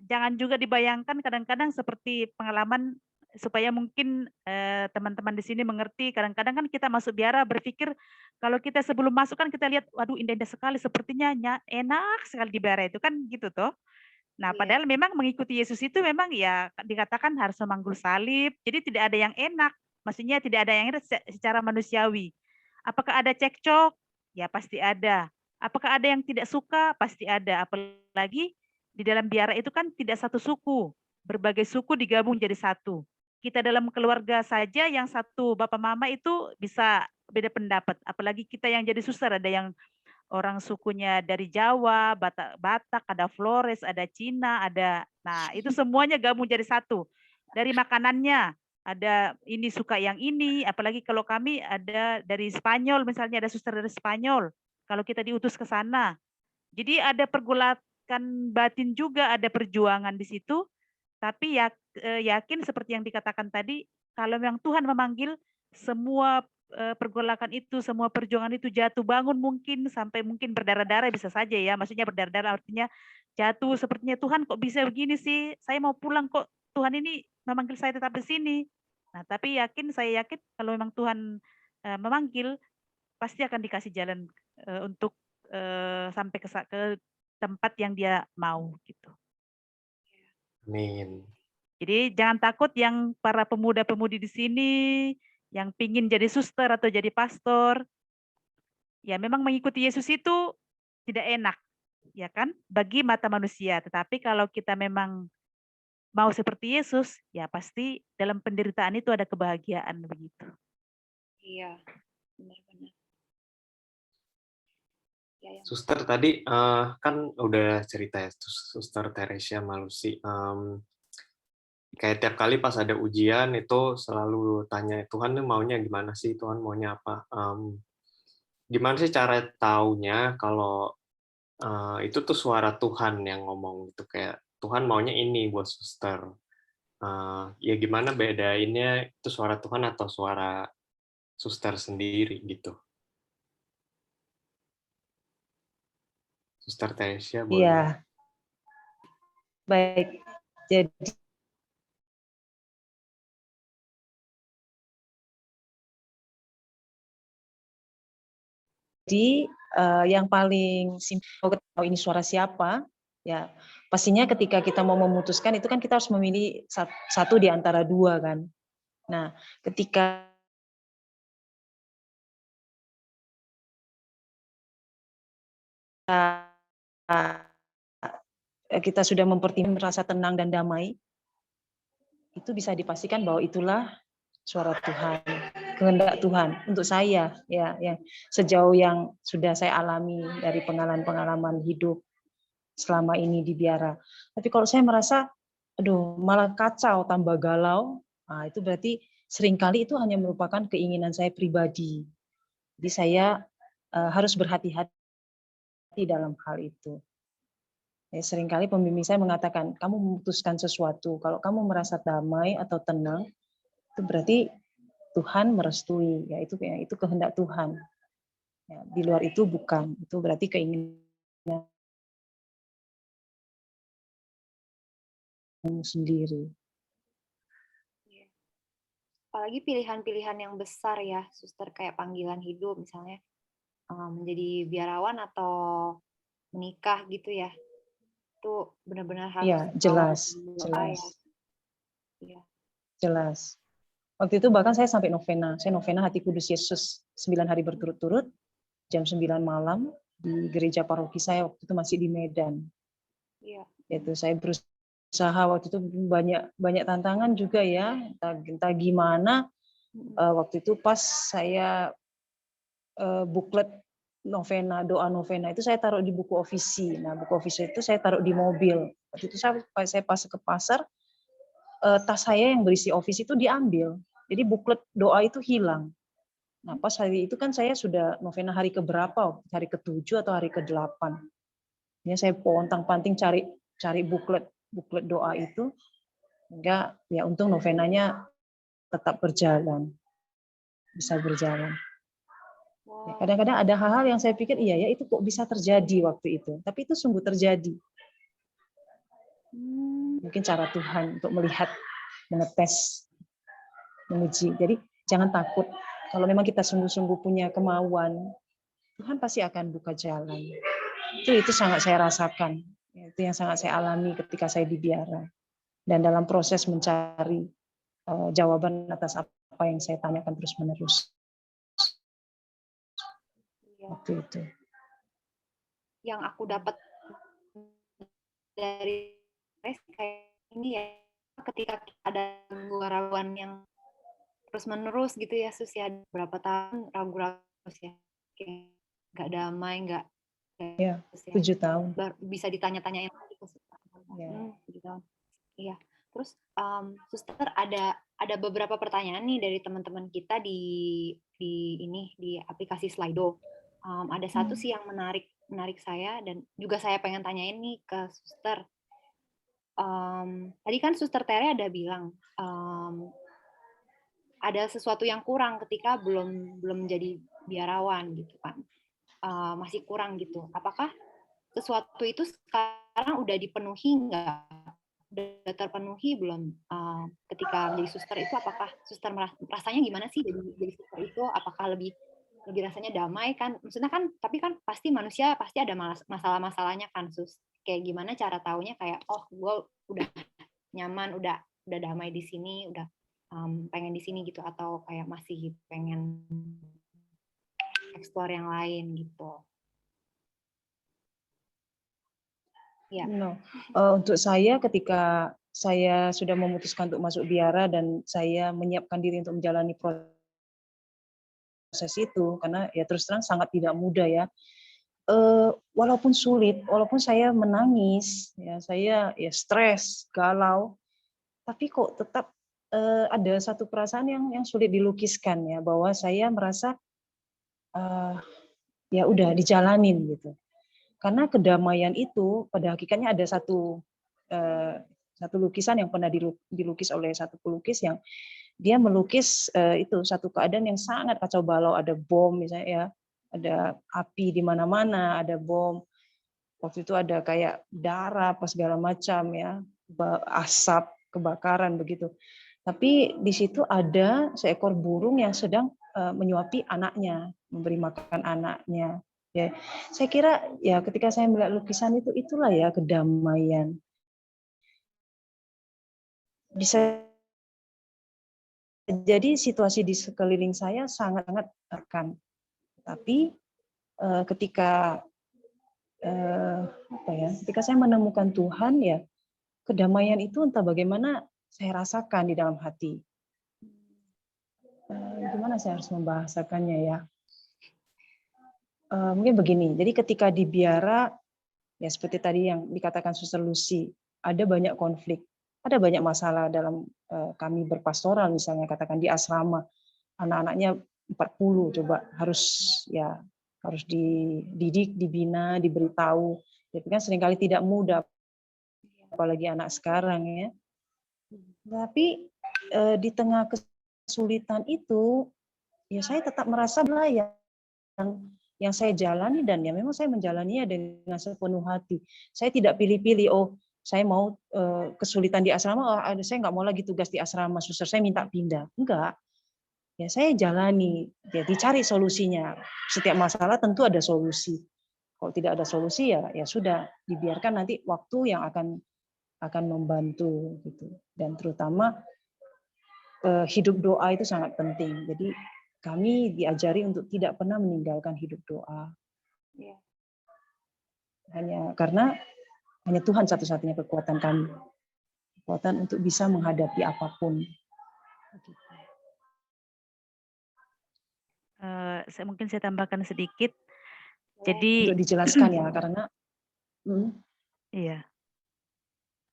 jangan juga dibayangkan kadang-kadang seperti pengalaman supaya mungkin teman-teman di sini mengerti. Kadang-kadang kan kita masuk biara berpikir kalau kita sebelum masuk kan kita lihat, waduh indah-indah sekali, sepertinya enak sekali di biara itu kan gitu toh. Nah, padahal memang mengikuti Yesus itu memang ya dikatakan harus memanggul salib. Jadi tidak ada yang enak. Maksudnya tidak ada yang enak secara manusiawi. Apakah ada cekcok? Ya pasti ada. Apakah ada yang tidak suka? Pasti ada. Apalagi di dalam biara itu kan tidak satu suku. Berbagai suku digabung jadi satu. Kita dalam keluarga saja yang satu bapak mama itu bisa beda pendapat. Apalagi kita yang jadi suster, ada yang orang sukunya dari Jawa, Batak, ada Flores, ada Cina, ada, nah itu semuanya gabung jadi satu. Dari makanannya, ada ini suka yang ini, apalagi kalau kami ada dari Spanyol, misalnya ada suster dari Spanyol, kalau kita diutus ke sana. Jadi ada pergolakan batin juga, ada perjuangan di situ, tapi yakin seperti yang dikatakan tadi, kalau yang Tuhan memanggil, semua pergolakan itu, semua perjuangan itu jatuh bangun mungkin sampai mungkin berdarah-darah bisa saja ya. Maksudnya berdarah-darah artinya jatuh sepertinya Tuhan kok bisa begini sih? Saya mau pulang kok Tuhan ini memanggil saya tetap di sini. Nah, tapi saya yakin kalau memang Tuhan memanggil, pasti akan dikasih jalan untuk sampai ke tempat yang dia mau gitu. Amin. Jadi jangan takut yang para pemuda-pemudi di sini yang pingin jadi suster atau jadi pastor, ya memang mengikuti Yesus itu tidak enak, ya kan? Bagi mata manusia. Tetapi kalau kita memang mau seperti Yesus, ya pasti dalam penderitaan itu ada kebahagiaan begitu. Iya, benar-benar. Ya, yang Suster tadi kan udah cerita ya, Suster Teresia Malusi. Kayak tiap kali pas ada ujian itu selalu tanya, Tuhan tuh maunya gimana sih? Tuhan maunya apa? Gimana sih cara taunya kalau itu tuh suara Tuhan yang ngomong gitu, kayak Tuhan maunya ini buat suster. Ya gimana bedainnya itu suara Tuhan atau suara suster sendiri gitu. Suster Teresia boleh. Iya, baik. Jadi yang paling simpel tahu ini suara siapa, ya pastinya ketika kita mau memutuskan itu kan kita harus memilih satu di antara dua kan. Nah, ketika kita sudah mempertimbangkan merasa tenang dan damai, itu bisa dipastikan bahwa itulah suara Tuhan, kehendak Tuhan untuk saya, ya, yang sejauh yang sudah saya alami dari pengalaman-pengalaman hidup selama ini di biara. Tapi kalau saya merasa, aduh, malah kacau, tambah galau, nah itu berarti seringkali itu hanya merupakan keinginan saya pribadi. Jadi saya harus berhati-hati dalam hal itu. Ya, seringkali pembimbing saya mengatakan, kamu memutuskan sesuatu, kalau kamu merasa damai atau tenang, itu berarti Tuhan merestui, ya itu kehendak Tuhan. Ya, di luar itu bukan, itu berarti keinginan sendiri. apalagi pilihan-pilihan yang besar ya, suster, kayak panggilan hidup misalnya menjadi biarawan atau menikah gitu ya. Itu benar-benar harus Iya, jelas, doa ya. Iya. jelas. Waktu itu bahkan saya sampai novena. Saya novena Hati Kudus Yesus 9 hari berturut-turut, jam 9 malam di gereja paroki saya waktu itu masih di Medan. Iya. Itu saya berusaha waktu itu banyak tantangan juga ya, entah gimana. Waktu itu pas saya buklet novena, doa novena itu saya taruh di buku ofisi. Nah, buku ofisi itu saya taruh di mobil. Waktu itu saya pas ke pasar, tas saya yang berisi ofisi itu diambil. Jadi buklet doa itu hilang. Nah, pas hari itu kan saya sudah novena hari keberapa? Hari ke-7 atau hari ke-8. Ya, saya pontang-panting cari buklet doa itu. Hingga ya untung novenanya tetap berjalan. Bisa berjalan. Ya, kadang-kadang ada hal-hal yang saya pikir iya ya itu kok bisa terjadi waktu itu. Tapi itu sungguh terjadi. Mungkin cara Tuhan untuk melihat, mengetes, menguji. Jadi jangan takut. Kalau memang kita sungguh-sungguh punya kemauan, Tuhan pasti akan buka jalan. Itu sangat saya rasakan. Itu yang sangat saya alami ketika saya di biara. Dan dalam proses mencari jawaban atas apa yang saya tanyakan terus-menerus. Waktu itu. Yang aku dapat dari kayak ini ya, ketika ada raguan yang terus-menerus gitu ya, Sus ya, berapa tahun ragu-ragu ya, kayak nggak damai, nggak ya, 7 tahun. Bisa ditanya-tanyain lagi ke Suster. 7 tahun. Iya. Terus Suster ada beberapa pertanyaan nih dari teman-teman kita di aplikasi Slido. Ada satu sih yang menarik saya dan juga saya pengen tanyain nih ke Suster. Tadi kan Suster Tere ada bilang ada sesuatu yang kurang ketika belum menjadi biarawan gitu kan, masih kurang gitu. Apakah sesuatu itu sekarang udah dipenuhi nggak udah terpenuhi belum ketika menjadi suster itu? Apakah suster rasanya gimana sih jadi suster itu? Apakah lebih rasanya damai kan? Maksudnya kan, tapi kan pasti manusia pasti ada masalah-masalahnya kan, Sus. Kayak gimana cara taunya kayak, oh gue udah nyaman, udah damai di sini, udah pengen di sini gitu, atau kayak masih pengen explore yang lain gitu. Ya. No. Untuk saya ketika saya sudah memutuskan untuk masuk biara dan saya menyiapkan diri untuk menjalani proses itu, karena ya terus terang sangat tidak mudah ya. Walaupun sulit, walaupun saya menangis, ya saya ya stres, galau, tapi kok tetap ada satu perasaan yang sulit dilukiskan ya, bahwa saya merasa ya udah dijalanin gitu. Karena kedamaian itu pada hakikatnya ada satu lukisan yang pernah dilukis oleh satu pelukis yang dia melukis itu satu keadaan yang sangat kacau balau, ada bom misalnya ya, ada api di mana-mana, ada bom. Waktu itu ada kayak darah apa segala macam ya, asap, kebakaran begitu. Tapi di situ ada seekor burung yang sedang menyuapi anaknya, memberi makan anaknya. Ya, saya kira ya ketika saya melihat lukisan itu, itulah ya kedamaian. Bisa jadi situasi di sekeliling saya sangat-sangat tertekan. Tapi ketika ketika saya menemukan Tuhan, ya kedamaian itu entah bagaimana saya rasakan di dalam hati. Gimana saya harus membahasakannya ya? Mungkin begini, jadi ketika di biara, ya seperti tadi yang dikatakan Suster Lucy, ada banyak konflik, ada banyak masalah dalam kami berpastoral, misalnya katakan di asrama, anak-anaknya 40 coba harus dididik, dibina, diberitahu. Tapi kan seringkali tidak mudah, apalagi anak sekarang ya. Tapi di tengah kesulitan itu, ya saya tetap merasa yang saya jalani, dan ya memang saya menjalaninya dengan sepenuh hati. Saya tidak pilih-pilih, oh saya mau kesulitan di asrama, saya nggak mau lagi tugas di asrama, suster saya minta pindah. Enggak. Ya saya jalani, ya dicari solusinya. Setiap masalah tentu ada solusi. Kalau tidak ada solusi ya sudah, dibiarkan nanti waktu yang akan membantu gitu. Dan terutama hidup doa itu sangat penting. Jadi kami diajari untuk tidak pernah meninggalkan hidup doa. Karena hanya Tuhan satu-satunya kekuatan kami. Kekuatan untuk bisa menghadapi apapun. Mungkin saya tambahkan sedikit. Jadi untuk dijelaskan ya, karena iya.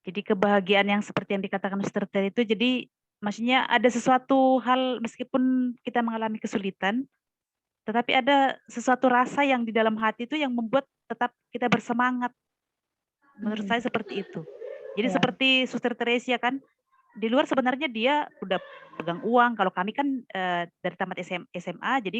Jadi kebahagiaan yang seperti yang dikatakan Suster Terry itu, jadi maksudnya ada sesuatu hal meskipun kita mengalami kesulitan, tetapi ada sesuatu rasa yang di dalam hati itu yang membuat tetap kita bersemangat. Menurut saya seperti itu. Jadi seperti Suster Teresia kan, di luar sebenarnya dia udah pegang uang. Kalau kami kan dari tamat SMA, jadi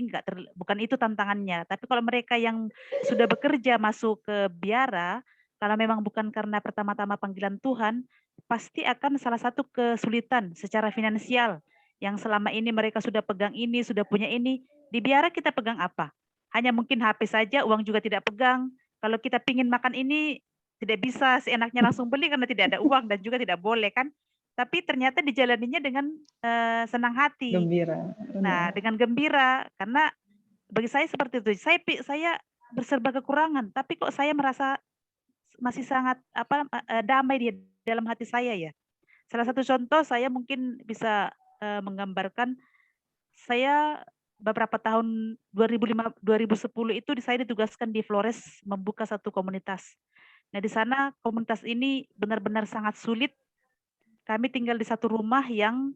bukan itu tantangannya. Tapi kalau mereka yang sudah bekerja masuk ke biara, kalau memang bukan karena pertama-tama panggilan Tuhan, pasti akan salah satu kesulitan secara finansial. Yang selama ini mereka sudah pegang ini, sudah punya ini. Di biara kita pegang apa? Hanya mungkin HP saja, uang juga tidak pegang. Kalau kita pingin makan ini, tidak bisa seenaknya langsung beli karena tidak ada uang dan juga tidak boleh kan. Tapi ternyata dijalaninya dengan senang hati. Gembira. Nah, dengan gembira, karena bagi saya seperti itu. Saya berserba kekurangan, tapi kok saya merasa masih sangat damai di dalam hati saya ya. Salah satu contoh saya mungkin bisa menggambarkan, saya beberapa tahun 2010 itu saya ditugaskan di Flores membuka satu komunitas. Nah, di sana komunitas ini benar-benar sangat sulit. Kami tinggal di satu rumah yang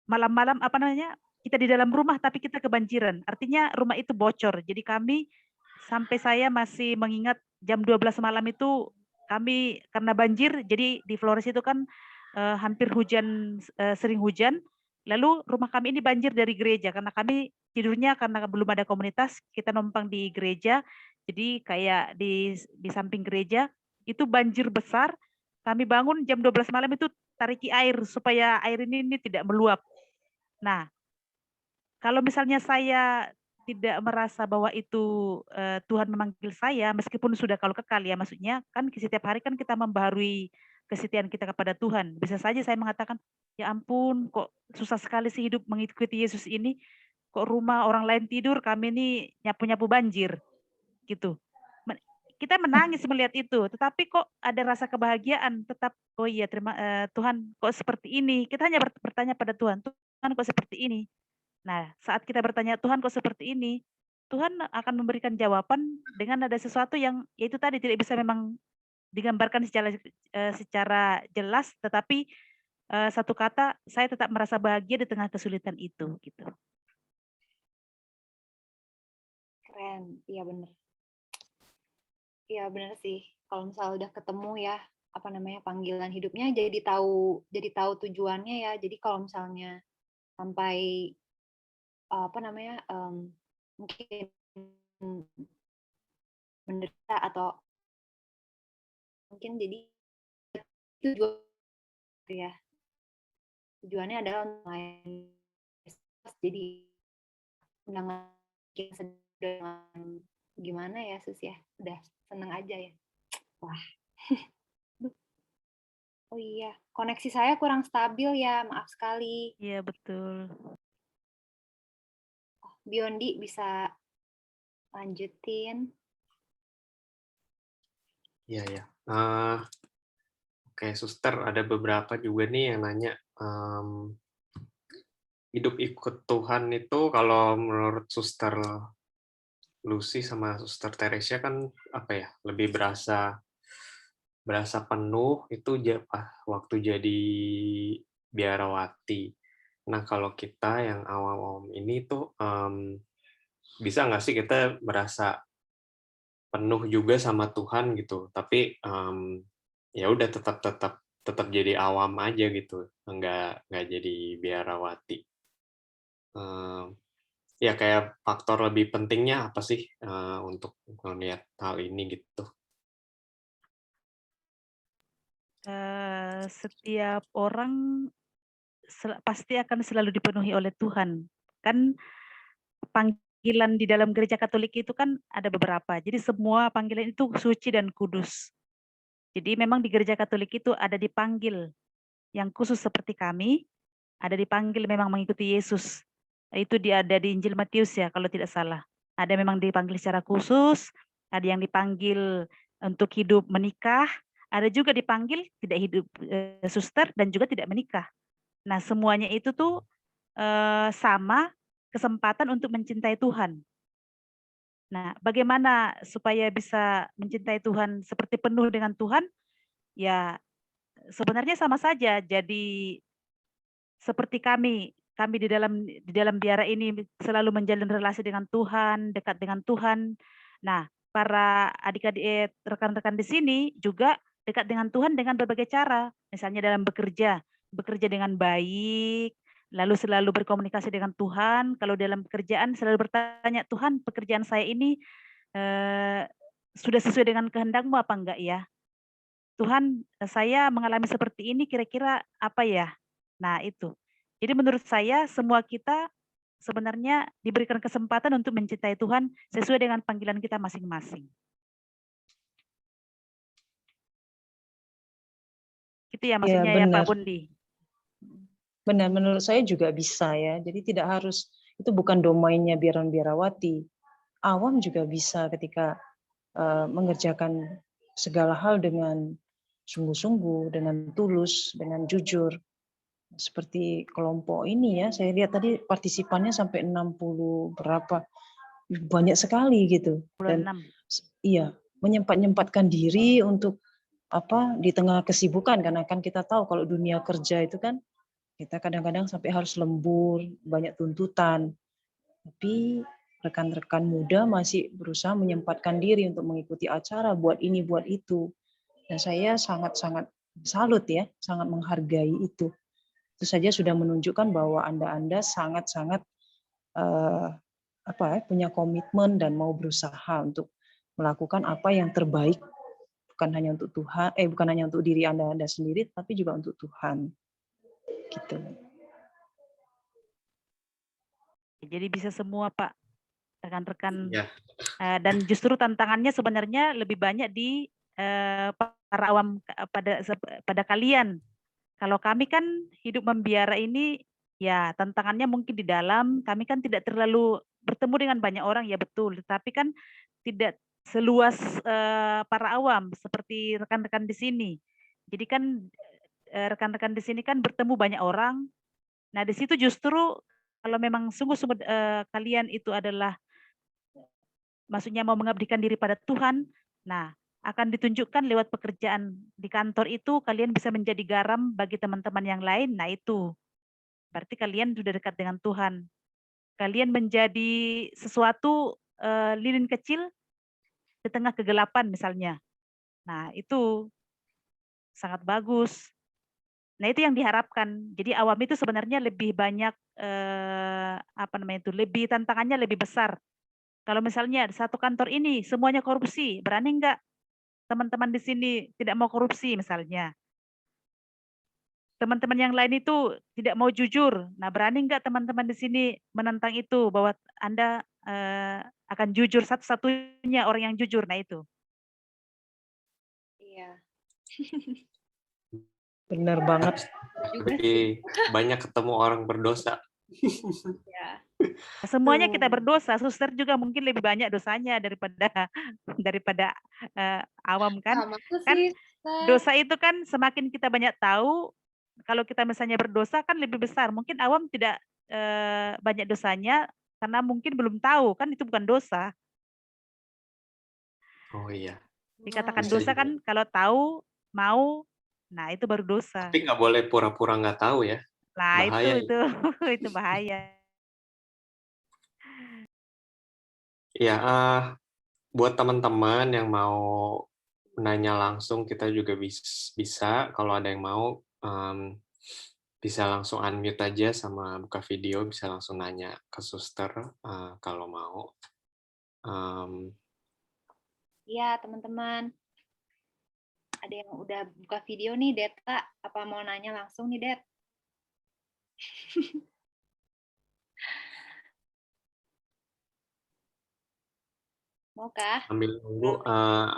malam-malam kita di dalam rumah tapi kita kebanjiran. Artinya rumah itu bocor. Jadi kami sampai saya masih mengingat jam 12 malam itu kami karena banjir, jadi di Flores itu kan hampir hujan, sering hujan. Lalu rumah kami ini banjir dari gereja karena kami tidurnya karena belum ada komunitas, kita numpang di gereja. Jadi kayak di samping gereja Itu banjir besar, kami bangun jam 12 malam itu tariki air supaya air ini tidak meluap. Nah, kalau misalnya saya tidak merasa bahwa itu Tuhan memanggil saya, meskipun sudah kalau kekal ya, maksudnya kan setiap hari kan kita membaharui kesetiaan kita kepada Tuhan. Bisa saja saya mengatakan, ya ampun, kok susah sekali sih hidup mengikuti Yesus ini, kok rumah orang lain tidur, kami ini nyapu-nyapu banjir, gitu. Kita menangis melihat itu, tetapi kok ada rasa kebahagiaan, tetap, oh iya Tuhan, kok seperti ini. Kita hanya bertanya pada Tuhan, Tuhan kok seperti ini. Nah, saat kita bertanya, Tuhan kok seperti ini, Tuhan akan memberikan jawaban dengan ada sesuatu yang yaitu tadi tidak bisa memang digambarkan secara jelas, tetapi satu kata, saya tetap merasa bahagia di tengah kesulitan itu, gitu. Keren, iya bener. Iya bener sih. Kalau misalnya udah ketemu ya, apa namanya, panggilan hidupnya, jadi tahu tujuannya ya. Jadi kalau misalnya sampai apa namanya, mungkin menderita atau mungkin jadi tujuan ya. Tujuannya adalah untuk melayani Yesus. Jadi dengan gimana ya Sus ya, udah seneng aja ya. Wah. Oh iya, koneksi saya kurang stabil ya, maaf sekali. Iya, betul. Biondi bisa lanjutin. Iya, ya. Oke, Suster, ada beberapa juga nih yang nanya, hidup ikut Tuhan itu kalau menurut Suster Lucy sama Suster Teresia kan apa ya, lebih berasa penuh itu waktu jadi biarawati. Nah, kalau kita yang awam-awam ini tuh bisa nggak sih kita merasa penuh juga sama Tuhan gitu, tapi ya udah tetap jadi awam aja gitu, nggak jadi biarawati. Ya kayak faktor lebih pentingnya apa sih untuk melihat hal ini gitu? Setiap orang pasti akan selalu dipenuhi oleh Tuhan. Kan panggilan di dalam gereja Katolik itu kan ada beberapa. Jadi semua panggilan itu suci dan kudus. Jadi memang di gereja Katolik itu ada dipanggil yang khusus seperti kami, ada dipanggil memang mengikuti Yesus. Itu ada di Injil Matius ya kalau tidak salah. Ada memang dipanggil secara khusus, ada yang dipanggil untuk hidup menikah, ada juga dipanggil tidak hidup suster dan juga tidak menikah. Nah, semuanya itu tuh sama kesempatan untuk mencintai Tuhan. Nah, bagaimana supaya bisa mencintai Tuhan seperti penuh dengan Tuhan? Ya, sebenarnya sama saja. Jadi seperti kami di dalam biara ini selalu menjalin relasi dengan Tuhan, dekat dengan Tuhan. Nah, para adik-adik rekan-rekan di sini juga dekat dengan Tuhan dengan berbagai cara. Misalnya dalam bekerja dengan baik, lalu selalu berkomunikasi dengan Tuhan. Kalau dalam pekerjaan selalu bertanya, Tuhan, pekerjaan saya ini sudah sesuai dengan kehendak-Mu apa enggak ya? Tuhan, saya mengalami seperti ini kira-kira apa ya? Nah, itu. Jadi menurut saya semua kita sebenarnya diberikan kesempatan untuk mencintai Tuhan sesuai dengan panggilan kita masing-masing. Itu ya maksudnya ya Pak Bundi. Benar, menurut saya juga bisa ya. Jadi tidak harus, itu bukan domainnya biarawati. Awam juga bisa ketika mengerjakan segala hal dengan sungguh-sungguh, dengan tulus, dengan jujur. Seperti kelompok ini ya, saya lihat tadi partisipannya sampai 60 berapa, banyak sekali gitu. Dan iya, menyempatkan diri untuk di tengah kesibukan, karena kan kita tahu kalau dunia kerja itu kan kita kadang-kadang sampai harus lembur, banyak tuntutan. Tapi rekan-rekan muda masih berusaha menyempatkan diri untuk mengikuti acara, buat ini, buat itu. Dan saya sangat-sangat salut ya, sangat menghargai itu. Itu saja sudah menunjukkan bahwa Anda sangat-sangat punya komitmen dan mau berusaha untuk melakukan apa yang terbaik bukan hanya untuk Tuhan, bukan hanya untuk diri Anda sendiri, tapi juga untuk Tuhan. Gitu. Jadi bisa semua, Pak, rekan-rekan. Ya. Dan justru tantangannya sebenarnya lebih banyak di para awam pada kalian. Kalau kami kan hidup membiara ini, ya tantangannya mungkin di dalam. Kami kan tidak terlalu bertemu dengan banyak orang, ya betul. Tapi kan tidak seluas para awam seperti rekan-rekan di sini. Jadi kan rekan-rekan di sini kan bertemu banyak orang. Nah di situ justru kalau memang sungguh-sungguh kalian itu adalah maksudnya mau mengabdikan diri pada Tuhan, nah akan ditunjukkan lewat pekerjaan di kantor itu kalian bisa menjadi garam bagi teman-teman yang lain. Nah itu berarti kalian sudah dekat dengan Tuhan. Kalian menjadi sesuatu lilin kecil di tengah kegelapan misalnya. Nah itu sangat bagus. Nah itu yang diharapkan. Jadi awam itu sebenarnya lebih banyak lebih tantangannya lebih besar. Kalau misalnya satu kantor ini semuanya korupsi, berani enggak teman-teman di sini tidak mau korupsi misalnya? Teman-teman yang lain itu tidak mau jujur. Nah, berani enggak teman-teman di sini menentang itu bahwa Anda akan jujur, satu-satunya orang yang jujur. Nah, itu. Iya. Benar banget. Lebih banyak ketemu orang berdosa. Ya. Semuanya kita berdosa, suster juga mungkin lebih banyak dosanya daripada awam kan. Sama tuh Kan sih, Ustaz. dosa itu kan semakin kita banyak tahu, kalau kita misalnya berdosa kan lebih besar. Mungkin awam tidak banyak dosanya karena mungkin belum tahu, kan itu bukan dosa. Oh iya. Dikatakan Bisa dosa juga. kan kalau tahu, mau, nah itu baru dosa. Tapi nggak boleh pura-pura nggak tahu ya. Nah Bahaya itu itu bahaya. Ya, buat teman-teman yang mau nanya langsung, kita juga bisa. Kalau ada yang mau, bisa langsung unmute aja sama buka video, bisa langsung nanya ke suster kalau mau. Iya, teman-teman. Ada yang udah buka video nih, Deta. Apa mau nanya langsung nih, Det? Maukah? Ambil dulu.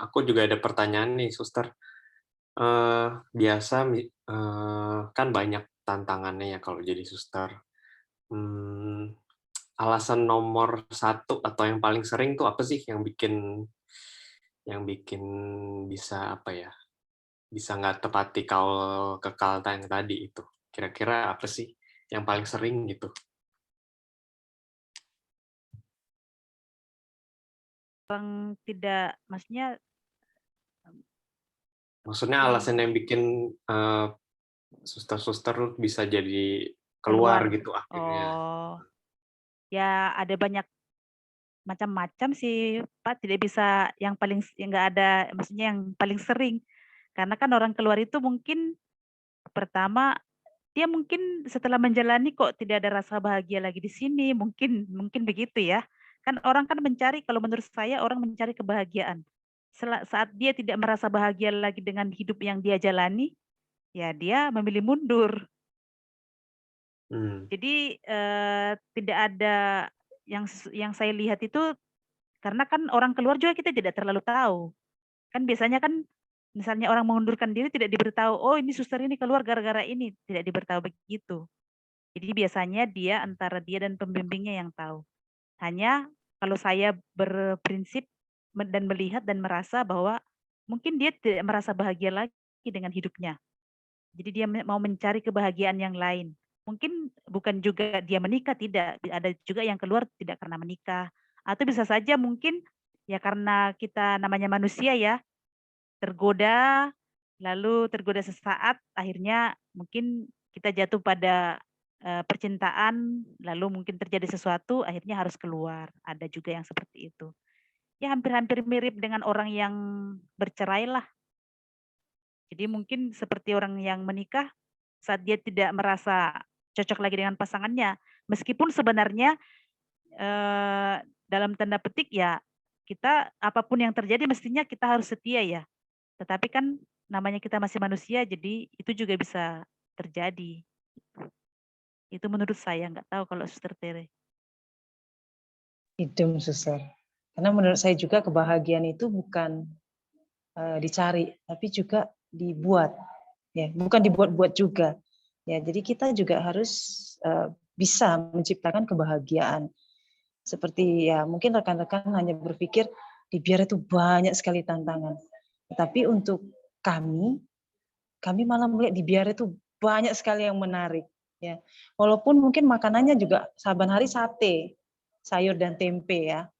Aku juga ada pertanyaan nih, suster. Biasa kan banyak tantangannya ya kalau jadi suster. Alasan nomor satu atau yang paling sering tuh apa sih yang bikin bisa apa ya, bisa nggak tepati kekal yang tadi itu? Kira-kira apa sih yang paling sering gitu? Orang tidak, Maksudnya alasan yang bikin suster-suster bisa jadi keluar keluar. gitu akhirnya. Oh, ya ada banyak macam-macam sih, Pak. Tidak bisa yang nggak ada, maksudnya yang paling sering. Karena kan orang keluar itu mungkin pertama dia mungkin setelah menjalani kok tidak ada rasa bahagia lagi di sini, mungkin begitu ya. Kan orang kan mencari, kalau menurut saya orang mencari kebahagiaan. Saat dia tidak merasa bahagia lagi dengan hidup yang dia jalani, ya dia memilih mundur. Jadi tidak ada yang saya lihat itu, karena kan orang keluar juga kita tidak terlalu tahu. Kan biasanya kan misalnya orang mengundurkan diri tidak diberitahu, oh ini suster ini keluar gara-gara ini, tidak diberitahu begitu. Jadi biasanya antara dia dan pembimbingnya yang tahu. Hanya kalau saya berprinsip dan melihat dan merasa bahwa mungkin dia tidak merasa bahagia lagi dengan hidupnya. Jadi dia mau mencari kebahagiaan yang lain. Mungkin bukan juga dia menikah, tidak. Ada juga yang keluar tidak karena menikah. Atau bisa saja mungkin ya karena kita namanya manusia ya, tergoda, lalu tergoda sesaat, akhirnya mungkin kita jatuh pada percintaan, lalu mungkin terjadi sesuatu, akhirnya harus keluar. Ada juga yang seperti itu. Ya hampir-hampir mirip dengan orang yang bercerai lah. Jadi mungkin seperti orang yang menikah, saat dia tidak merasa cocok lagi dengan pasangannya, meskipun sebenarnya dalam tanda petik ya, kita apapun yang terjadi mestinya kita harus setia ya. Tetapi kan namanya kita masih manusia, jadi itu juga bisa terjadi. Itu menurut saya, nggak tahu kalau Suster Tere. Idem, Suster. Karena menurut saya juga kebahagiaan itu bukan dicari, tapi juga dibuat. Ya, bukan dibuat-buat juga. Ya, jadi kita juga harus bisa menciptakan kebahagiaan. Seperti ya mungkin rekan-rekan hanya berpikir di biara itu banyak sekali tantangan. Tetapi untuk kami malah melihat di biara itu banyak sekali yang menarik. Ya, walaupun mungkin makanannya juga saban hari sate, sayur dan tempe ya.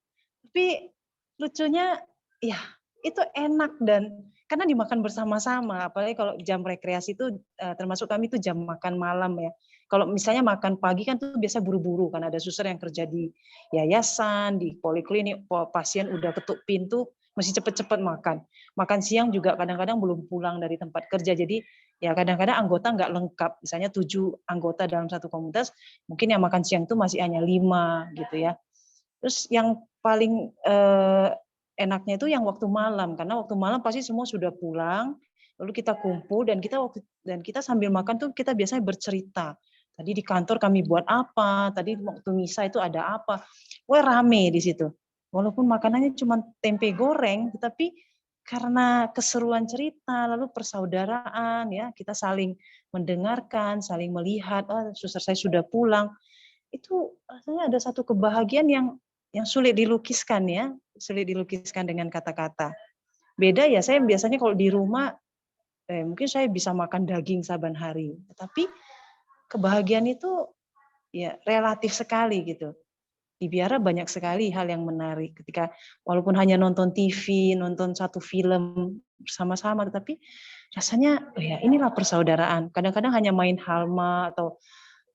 Tapi lucunya ya itu enak dan karena dimakan bersama-sama, apalagi kalau jam rekreasi itu termasuk kami itu jam makan malam ya. Kalau misalnya makan pagi kan tuh biasa buru-buru kan ada suster yang kerja di yayasan, di poliklinik, pasien udah ketuk pintu mesti cepet-cepet makan. Makan siang juga kadang-kadang belum pulang dari tempat kerja. Jadi ya kadang-kadang anggota nggak lengkap. Misalnya 7 anggota dalam satu komunitas, mungkin yang makan siang itu masih hanya 5 gitu ya. Terus yang paling enaknya itu yang waktu malam, karena waktu malam pasti semua sudah pulang, lalu kita kumpul dan kita sambil makan tuh kita biasanya bercerita. Tadi di kantor kami buat apa, tadi waktu misa itu ada apa. Wah, rame di situ. Walaupun makanannya cuma tempe goreng, tetapi karena keseruan cerita, lalu persaudaraan ya, kita saling mendengarkan, saling melihat, oh suster saya sudah pulang. Itu rasanya ada satu kebahagiaan yang sulit dilukiskan ya, sulit dilukiskan dengan kata-kata. Beda ya, saya biasanya kalau di rumah, mungkin saya bisa makan daging saban hari, tetapi kebahagiaan itu ya relatif sekali gitu. Di biara banyak sekali hal yang menarik ketika walaupun hanya nonton TV, nonton satu film bersama-sama, tetapi rasanya oh ya inilah persaudaraan. Kadang-kadang hanya main halma atau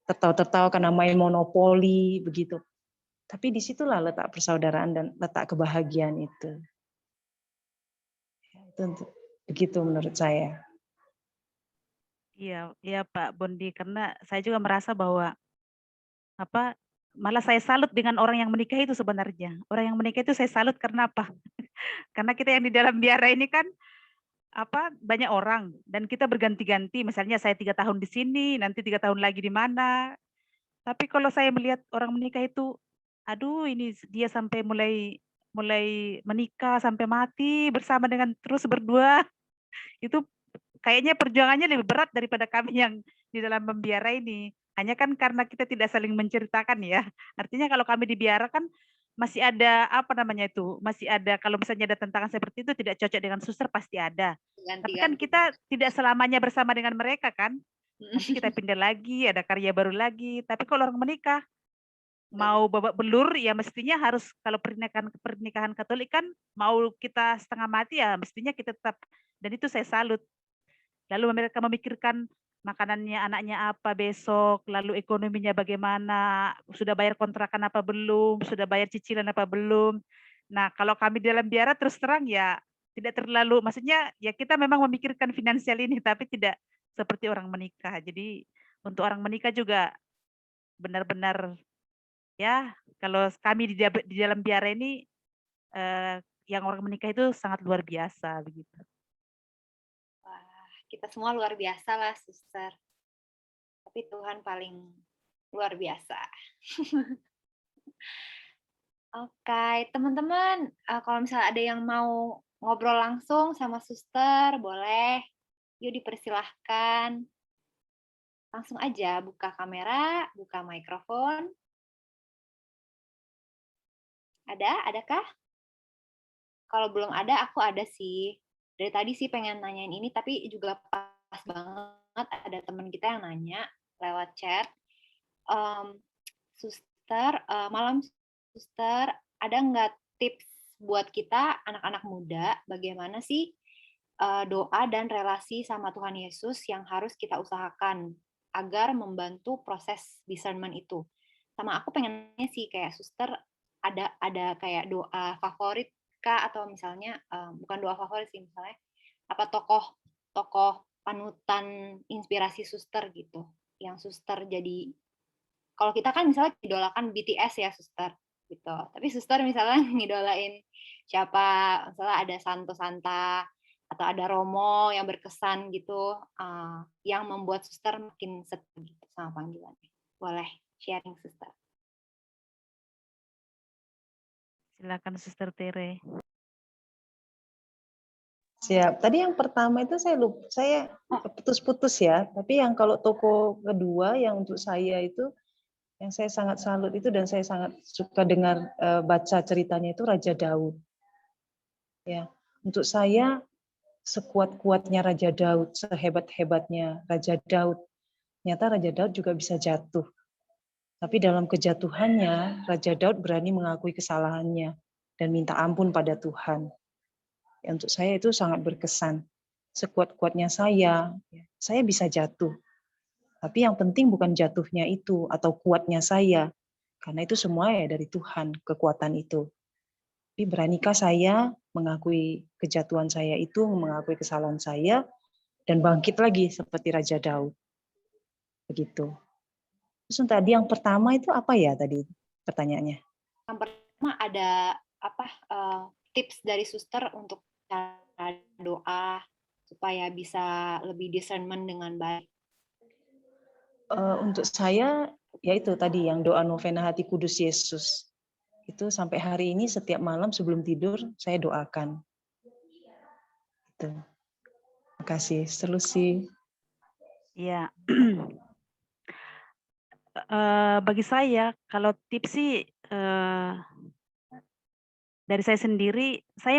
tertawa-tertawa karena main monopoli begitu. Tapi disitulah letak persaudaraan dan letak kebahagiaan itu. Itu begitu menurut saya. Iya, iya Pak Bondi, karena saya juga merasa bahwa malah saya salut dengan orang yang menikah itu sebenarnya. Orang yang menikah itu saya salut karena apa? Karena kita yang di dalam biara ini kan banyak orang dan kita berganti-ganti. Misalnya saya 3 tahun di sini, nanti 3 tahun lagi di mana. Tapi kalau saya melihat orang menikah itu, aduh ini dia sampai mulai menikah sampai mati bersama dengan terus berdua. Itu kayaknya perjuangannya lebih berat daripada kami yang di dalam membiara ini. Hanya kan karena kita tidak saling menceritakan ya. Artinya kalau kami di biara kan masih ada masih ada kalau misalnya ada tantangan seperti itu tidak cocok dengan suster pasti ada. Tapi kan kita tidak selamanya bersama dengan mereka kan. Nanti kita pindah lagi, ada karya baru lagi. Tapi kalau orang menikah mau babak belur ya mestinya harus kalau pernikahan Katolik kan mau kita setengah mati ya mestinya kita tetap dan itu saya salut. Lalu mereka memikirkan makanannya anaknya apa besok, lalu ekonominya bagaimana, sudah bayar kontrakan apa belum, sudah bayar cicilan apa belum. Nah, kalau kami dalam biara terus terang ya tidak terlalu, maksudnya ya kita memang memikirkan finansial ini, tapi tidak seperti orang menikah. Jadi untuk orang menikah juga benar-benar ya kalau kami di dalam biara ini yang orang menikah itu sangat luar biasa begitu. Kita semua luar biasa lah, suster. Tapi Tuhan paling luar biasa. Oke, teman-teman, kalau misalnya ada yang mau ngobrol langsung sama suster, boleh. Yuk dipersilahkan. Langsung aja buka kamera, buka mikrofon. Adakah? Kalau belum ada, aku ada sih. Dari tadi sih pengen nanyain ini, tapi juga pas banget ada teman kita yang nanya lewat chat. Suster, malam suster, ada nggak tips buat kita anak-anak muda, bagaimana sih doa dan relasi sama Tuhan Yesus yang harus kita usahakan agar membantu proses discernment itu? Sama aku pengennya sih kayak suster ada kayak doa favorit atau misalnya bukan doa favorit sih, misalnya apa tokoh panutan inspirasi suster gitu yang suster jadi kalau kita kan misalnya idolakan BTS ya suster gitu, tapi suster misalnya ngidolain siapa, misalnya ada Santo Santa atau ada romo yang berkesan gitu, yang membuat suster makin setia gitu sama panggilannya. Boleh sharing suster. Silakan Suster Tere. Siap. Tadi yang pertama itu saya putus-putus ya. Tapi yang kalau toko kedua yang untuk saya itu, yang saya sangat salut itu dan saya sangat suka dengar baca ceritanya itu Raja Daud. Ya, untuk saya sekuat-kuatnya Raja Daud, sehebat-hebatnya Raja Daud, ternyata Raja Daud juga bisa jatuh. Tapi dalam kejatuhannya, Raja Daud berani mengakui kesalahannya dan minta ampun pada Tuhan. Ya, untuk saya itu sangat berkesan. Sekuat-kuatnya saya bisa jatuh. Tapi yang penting bukan jatuhnya itu atau kuatnya saya, karena itu semua ya dari Tuhan, kekuatan itu. Tapi beranikah saya mengakui kejatuhan saya itu, mengakui kesalahan saya, dan bangkit lagi seperti Raja Daud. Begitu. Terus tadi yang pertama itu apa ya tadi pertanyaannya? Yang pertama ada apa tips dari suster untuk cara doa supaya bisa lebih discernment dengan baik. Untuk saya yaitu tadi yang doa novena hati kudus Yesus. Itu sampai hari ini setiap malam sebelum tidur saya doakan. Itu. Terima kasih. Selusi. Ya. Bagi saya, kalau tips sih dari saya sendiri, saya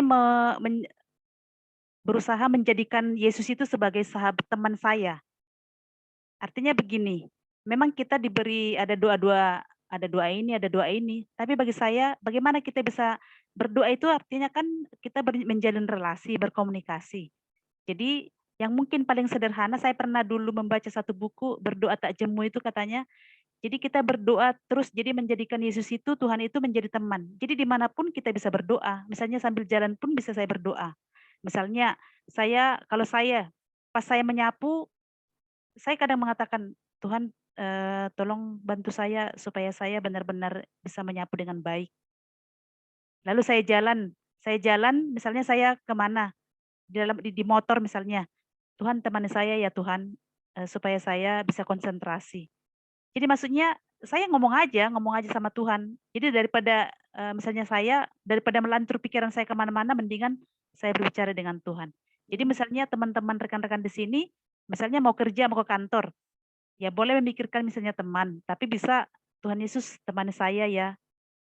berusaha menjadikan Yesus itu sebagai sahabat teman saya. Artinya begini, memang kita diberi ada doa-doa, ada doa ini, ada doa ini. Tapi bagi saya, bagaimana kita bisa berdoa itu artinya kan kita menjalin relasi, berkomunikasi. Jadi yang mungkin paling sederhana, saya pernah dulu membaca satu buku, Berdoa Tak Jemu itu katanya, jadi kita berdoa terus, jadi menjadikan Yesus itu, Tuhan itu menjadi teman. Jadi dimanapun kita bisa berdoa, misalnya sambil jalan pun bisa saya berdoa. Misalnya kalau saya, pas saya menyapu, saya kadang mengatakan, Tuhan tolong bantu saya supaya saya benar-benar bisa menyapu dengan baik. Lalu saya jalan misalnya saya kemana, di motor misalnya, Tuhan temani saya ya Tuhan, supaya saya bisa konsentrasi. Jadi maksudnya saya ngomong aja sama Tuhan. Jadi daripada misalnya daripada melantur pikiran saya kemana-mana, mendingan saya berbicara dengan Tuhan. Jadi misalnya teman-teman rekan-rekan di sini, misalnya mau kerja, mau ke kantor, ya boleh memikirkan misalnya teman, tapi bisa Tuhan Yesus temani saya ya.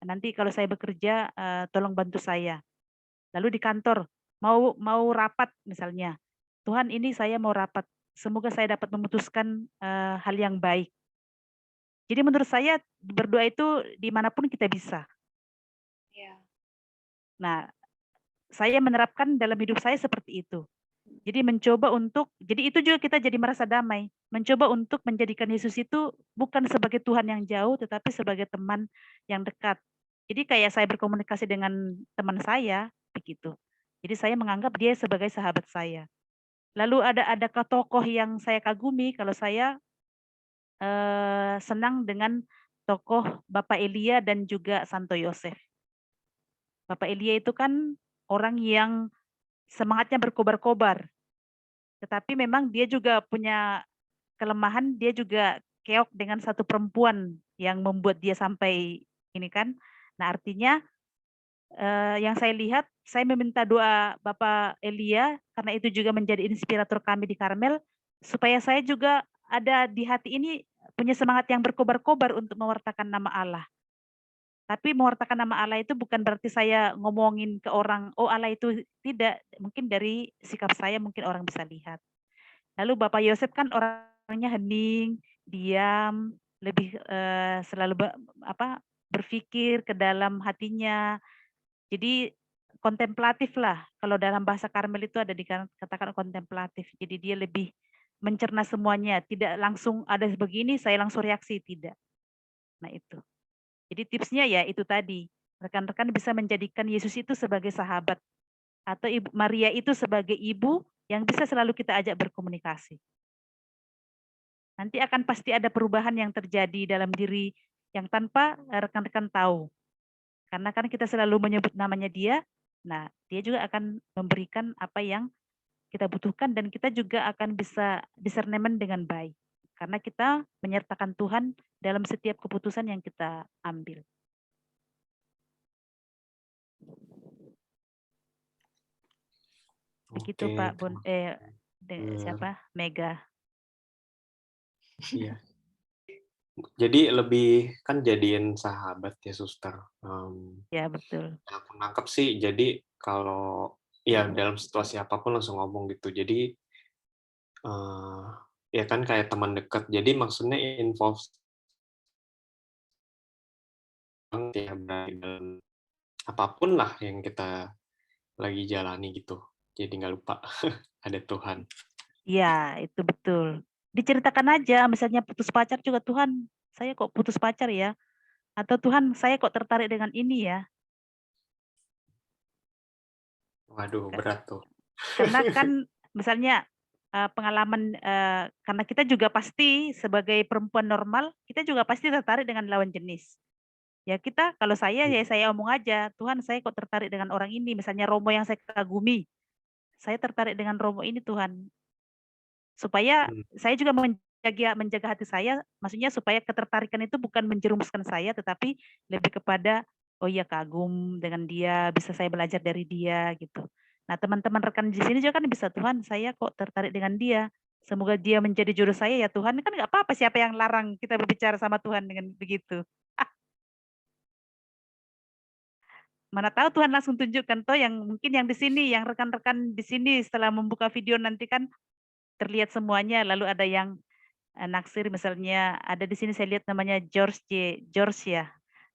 Nanti kalau saya bekerja, tolong bantu saya. Lalu di kantor, mau rapat misalnya, Tuhan ini saya mau rapat, semoga saya dapat memutuskan hal yang baik. Jadi menurut saya berdoa itu dimanapun kita bisa. Ya. Nah, saya menerapkan dalam hidup saya seperti itu. Jadi jadi itu juga kita jadi merasa damai. Mencoba untuk menjadikan Yesus itu bukan sebagai Tuhan yang jauh, tetapi sebagai teman yang dekat. Jadi kayak saya berkomunikasi dengan teman saya, begitu. Jadi saya menganggap dia sebagai sahabat saya. Lalu adakah tokoh yang saya kagumi? Kalau saya senang dengan tokoh Bapak Elia dan juga Santo Yosef. Bapak Elia itu kan orang yang semangatnya berkobar-kobar. Tetapi memang dia juga punya kelemahan, dia juga keok dengan satu perempuan yang membuat dia sampai ini kan. Nah artinya yang saya lihat, saya meminta doa Bapak Elia, karena itu juga menjadi inspirator kami di Karmel, supaya saya juga ada di hati ini punya semangat yang berkobar-kobar untuk mewartakan nama Allah. Tapi mewartakan nama Allah itu bukan berarti saya ngomongin ke orang, oh Allah itu tidak, mungkin dari sikap saya mungkin orang bisa lihat. Lalu Bapak Yosef kan orangnya hening, diam, lebih selalu berpikir ke dalam hatinya. Jadi kontemplatif lah. Kalau dalam bahasa Karmel itu ada dikatakan kontemplatif. Jadi dia lebih mencerna semuanya, tidak langsung ada begini saya langsung reaksi, tidak. Nah itu. Jadi tipsnya ya itu tadi, rekan-rekan bisa menjadikan Yesus itu sebagai sahabat atau Maria itu sebagai ibu yang bisa selalu kita ajak berkomunikasi. Nanti akan pasti ada perubahan yang terjadi dalam diri yang tanpa rekan-rekan tahu. Karena kan kita selalu menyebut namanya dia, nah dia juga akan memberikan apa yang kita butuhkan, dan kita juga akan bisa discernement dengan baik. Karena kita menyertakan Tuhan dalam setiap keputusan yang kita ambil. Begitu Oke, Pak Bon, Hmm. siapa? Mega. Iya. Jadi lebih kan jadiin sahabat ya, Suster. Ya betul. Yang aku nangkep sih, jadi kalau ya dalam situasi apapun langsung ngomong gitu. Jadi ya kan kayak teman dekat. Jadi maksudnya involve ya berarti dalam apapun lah yang kita lagi jalani gitu. Jadi nggak lupa ada Tuhan. Ya, itu betul. Diceritakan aja, misalnya putus pacar juga, Tuhan, saya kok putus pacar ya? Atau Tuhan, saya kok tertarik dengan ini ya? Waduh, berat tuh. Karena kan misalnya pengalaman, karena kita juga pasti sebagai perempuan normal, kita juga pasti tertarik dengan lawan jenis. Ya kita, kalau saya ya saya omong aja, Tuhan saya kok tertarik dengan orang ini, misalnya Romo yang saya kagumi, saya tertarik dengan Romo ini Tuhan. Supaya saya juga menjaga hati saya, maksudnya supaya ketertarikan itu bukan menjerumuskan saya, tetapi lebih kepada, oh iya kagum dengan dia, bisa saya belajar dari dia gitu. Nah teman-teman rekan di sini juga kan bisa, Tuhan saya kok tertarik dengan dia, semoga dia menjadi jodoh saya ya Tuhan, kan nggak apa-apa, siapa yang larang kita berbicara sama Tuhan dengan begitu. Mana tahu Tuhan langsung tunjukkan, toh yang mungkin yang di sini, yang rekan-rekan di sini setelah membuka video nanti kan terlihat semuanya, lalu ada yang naksir, misalnya ada di sini saya lihat namanya George ya.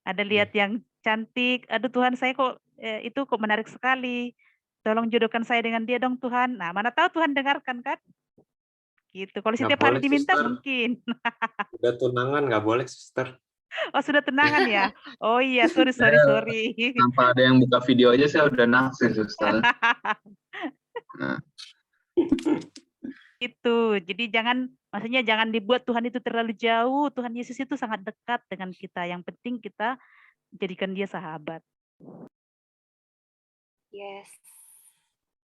Ada lihat yang cantik, aduh Tuhan saya kok itu kok menarik sekali. Tolong jodohkan saya dengan dia dong Tuhan. Nah, mana tahu Tuhan dengarkan kan? Gitu. Kalau Nggak setiap hari boleh, diminta Suster. mungkin. Udah tunangan nggak boleh, Suster. Oh, sudah tunangan ya? Oh iya, sorry. Tanpa ada yang buka video aja saya udah naksir, Suster. Nah. Itu. Jadi maksudnya jangan dibuat Tuhan itu terlalu jauh. Tuhan Yesus itu sangat dekat dengan kita. Yang penting kita jadikan dia sahabat. Yes.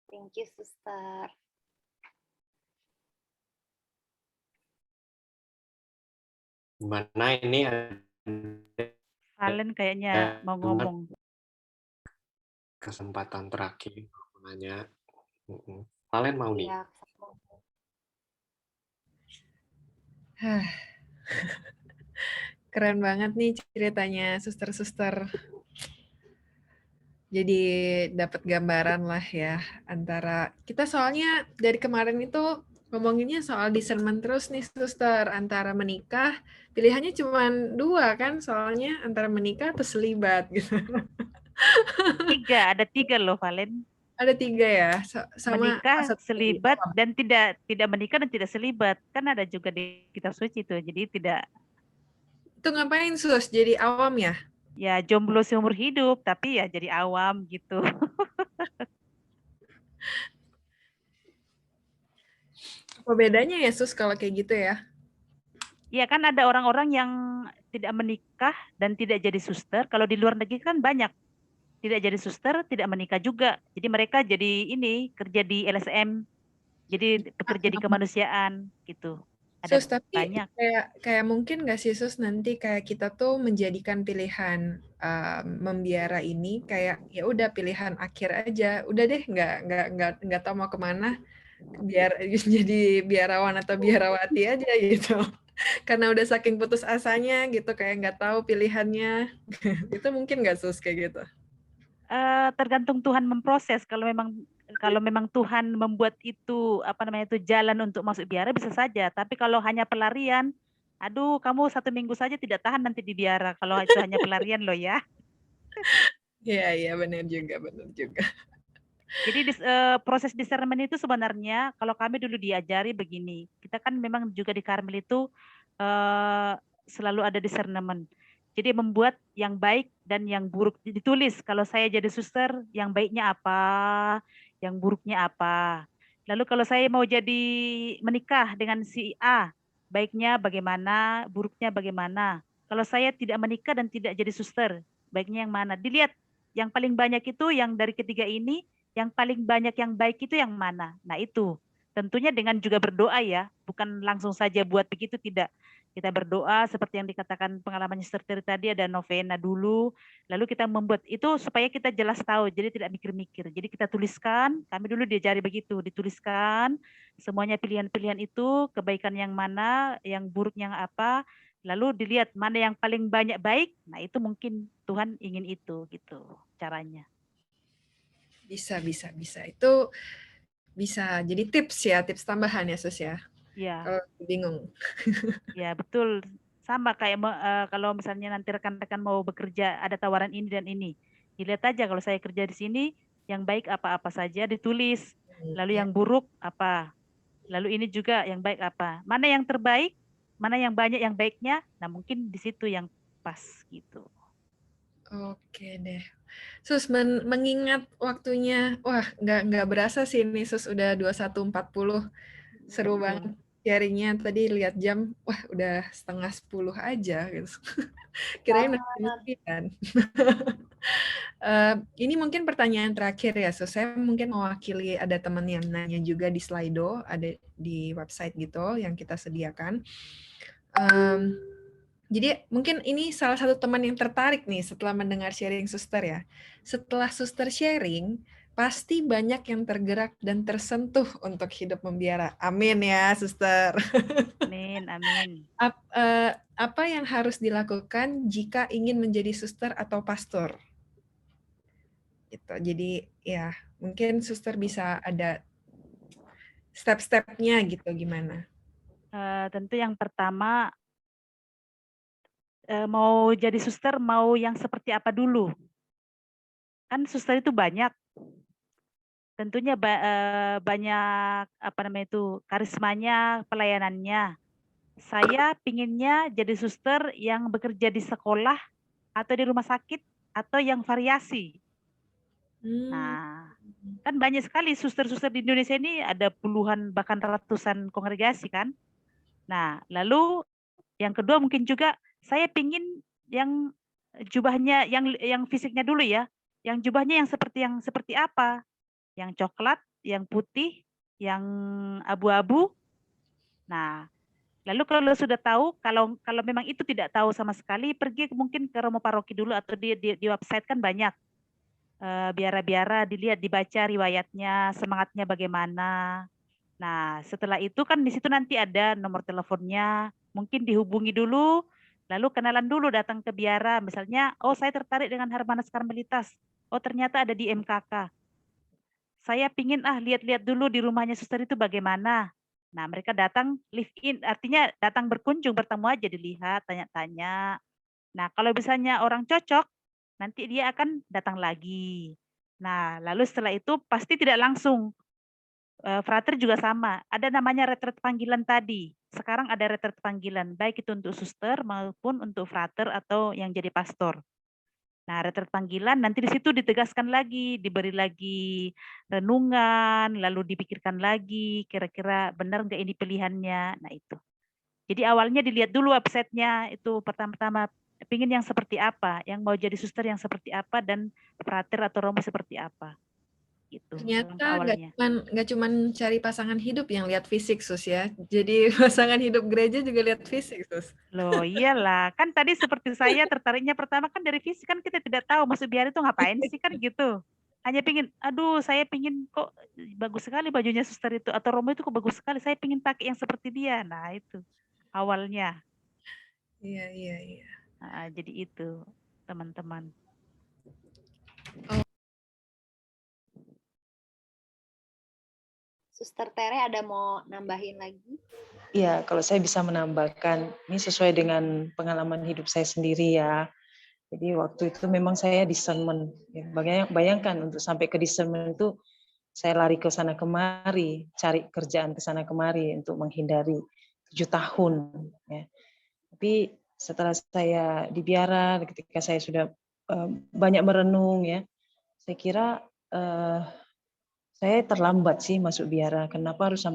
Thank you, Suster. Gimana ini? Valen kayaknya mau ngomong. Kesempatan terakhir aku nanya. Valen mau nih? Iya. Keren banget nih ceritanya suster-suster. Jadi dapat gambaran lah ya antara kita, soalnya dari kemarin itu ngomonginnya soal discernment terus nih suster, antara menikah, pilihannya cuma 2 kan, soalnya antara menikah atau selibat gitu. Ada 3 loh Valen. Ada 3 ya, sama menikah, selibat, dan tidak menikah dan tidak selibat. Kan ada juga di kitab suci itu. Jadi tidak. Itu ngapain sus? Jadi awam ya? Ya jomblo seumur hidup, tapi ya jadi awam gitu. Apa bedanya ya sus kalau kayak gitu ya? Ya kan ada orang-orang yang tidak menikah dan tidak jadi suster. Kalau di luar negeri kan banyak. Tidak jadi suster, tidak menikah juga. Jadi mereka jadi kerja di LSM. Jadi bekerja di kemanusiaan gitu. Ada Sus, tapi banyak. kayak mungkin nggak sih Sus, nanti kayak kita tuh menjadikan pilihan membiara ini kayak ya udah pilihan akhir aja, udah deh nggak tahu mau kemana, biar jadi biarawan atau biarawati aja gitu, karena udah saking putus asanya gitu, kayak nggak tahu pilihannya. Itu mungkin nggak Sus kayak gitu? Tergantung Tuhan memproses. Kalau memang Tuhan membuat itu jalan untuk masuk biara, bisa saja. Tapi kalau hanya pelarian, aduh kamu 1 minggu saja tidak tahan nanti di biara. Kalau itu hanya pelarian loh ya. Iya benar juga. Jadi proses discernment itu sebenarnya kalau kami dulu diajari begini. Kita kan memang juga di Karmel itu selalu ada discernment. Jadi membuat yang baik dan yang buruk ditulis. Kalau saya jadi suster, yang baiknya apa, yang buruknya apa. Lalu kalau saya mau jadi menikah dengan si A, baiknya bagaimana, buruknya bagaimana. Kalau saya tidak menikah dan tidak jadi suster, baiknya yang mana. Dilihat yang paling banyak itu yang dari ketiga ini, yang paling banyak yang baik itu yang mana? Nah itu tentunya dengan juga berdoa ya, bukan langsung saja buat begitu, tidak. Kita berdoa seperti yang dikatakan pengalaman Sister Terry tadi, ada novena dulu, lalu kita membuat itu supaya kita jelas tahu, jadi tidak mikir-mikir. Jadi kita tuliskan, kami dulu diajari begitu, dituliskan semuanya pilihan-pilihan itu, kebaikan yang mana, yang buruk yang apa, lalu dilihat mana yang paling banyak baik, nah itu mungkin Tuhan ingin itu gitu caranya. Bisa. Itu bisa jadi tips ya, tips tambahan ya Sus ya. Ya. Kalau bingung. Ya betul, sama kayak kalau misalnya nanti rekan-rekan mau bekerja ada tawaran ini dan ini, dilihat aja kalau saya kerja di sini yang baik apa-apa saja ditulis, lalu Ya. yang buruk apa, lalu ini juga yang baik apa, mana yang terbaik, mana yang banyak yang baiknya, nah mungkin di situ yang pas gitu. Oke deh. Sus, mengingat waktunya, wah nggak berasa sih ini Sus udah 21.40. Seru banget sharingnya. Tadi lihat jam, wah udah 9:30 aja gitu. Kirain udah jam 9. Ini mungkin pertanyaan terakhir ya Sus. Saya mungkin mewakili ada teman yang nanya juga di Slido, ada di website gitu yang kita sediakan. Jadi mungkin ini salah satu teman yang tertarik nih setelah mendengar sharing Suster ya. Setelah Suster sharing, pasti banyak yang tergerak dan tersentuh untuk hidup membiara. Amin ya, Suster. Amin, amin. Apa yang harus dilakukan jika ingin menjadi suster atau pastor? Gitu. Jadi ya mungkin Suster bisa ada step-stepnya gitu gimana? Tentu yang pertama mau jadi suster mau yang seperti apa dulu? Kan suster itu banyak. Tentunya banyak apa namanya itu karismanya, pelayanannya. Saya pinginnya jadi suster yang bekerja di sekolah atau di rumah sakit atau yang variasi. Nah, kan banyak sekali suster-suster di Indonesia ini, ada puluhan bahkan ratusan kongregasi kan. Nah, lalu yang kedua mungkin juga saya pingin yang jubahnya yang fisiknya dulu ya, yang jubahnya yang seperti apa? Yang coklat, yang putih, yang abu-abu. Nah, lalu kalau sudah tahu, kalau memang itu tidak tahu sama sekali, pergi mungkin ke Romo Paroki dulu atau di website kan banyak biara-biara, dilihat, dibaca riwayatnya, semangatnya bagaimana. Nah, setelah itu kan di situ nanti ada nomor teleponnya, mungkin dihubungi dulu, lalu kenalan dulu, datang ke biara, misalnya, oh saya tertarik dengan Harmanas Karmelitas, oh ternyata ada di MKK. Saya pingin lihat-lihat dulu di rumahnya suster itu bagaimana. Nah, mereka datang live in, artinya datang berkunjung, bertemu aja, dilihat, tanya-tanya. Nah, kalau misalnya orang cocok, nanti dia akan datang lagi. Nah, lalu setelah itu pasti tidak langsung. Frater juga sama, ada namanya retret panggilan tadi. Sekarang ada retret panggilan, baik itu untuk suster maupun untuk frater atau yang jadi pastor. Nah, retret panggilan nanti di situ ditegaskan lagi, diberi lagi renungan, lalu dipikirkan lagi, kira-kira benar nggak ini pilihannya. Nah itu. Jadi awalnya dilihat dulu websitenya, itu pertama-tama pingin yang seperti apa, yang mau jadi suster yang seperti apa, dan frater atau romo seperti apa. Gitu, Ternyata awalnya. nggak cuman cari pasangan hidup yang lihat fisik Sus ya. Jadi pasangan hidup gereja juga lihat fisik Sus. Loh iyalah, kan tadi seperti saya tertariknya pertama kan dari fisik, kan kita tidak tahu masuk biara itu ngapain sih kan gitu. Hanya pingin, aduh saya pingin kok bagus sekali bajunya suster itu, atau romo itu kok bagus sekali, saya pingin pakai yang seperti dia. Nah itu awalnya. Iya. Nah, jadi itu teman-teman. Suster Tere ada mau nambahin lagi? Iya, kalau saya bisa menambahkan, ini sesuai dengan pengalaman hidup saya sendiri ya. Jadi waktu itu memang saya discernment. Ya, bayangkan untuk sampai ke discernment itu saya lari ke sana kemari, cari kerjaan ke sana kemari untuk menghindari 7 tahun. Ya. Tapi setelah saya di biara, ketika saya sudah banyak merenung, ya, saya kira saya terlambat sih masuk biara. Kenapa harus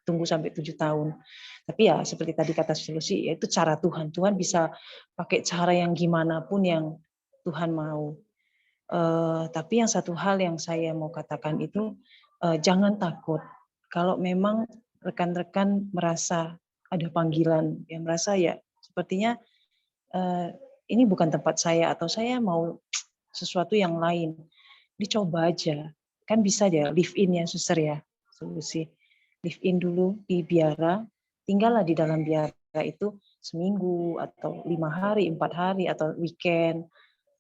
tunggu sampai 7 tahun? Tapi ya seperti tadi kata solusi, itu cara Tuhan. Tuhan bisa pakai cara yang gimana pun yang Tuhan mau. Tapi yang satu hal yang saya mau katakan itu, jangan takut. Kalau memang rekan-rekan merasa ada panggilan, yang merasa ya sepertinya ini bukan tempat saya atau saya mau sesuatu yang lain, dicoba aja. Kan bisa ya live in ya suster ya, solusi. Live in dulu di biara, tinggallah di dalam biara itu seminggu atau 5 hari, 4 hari atau weekend,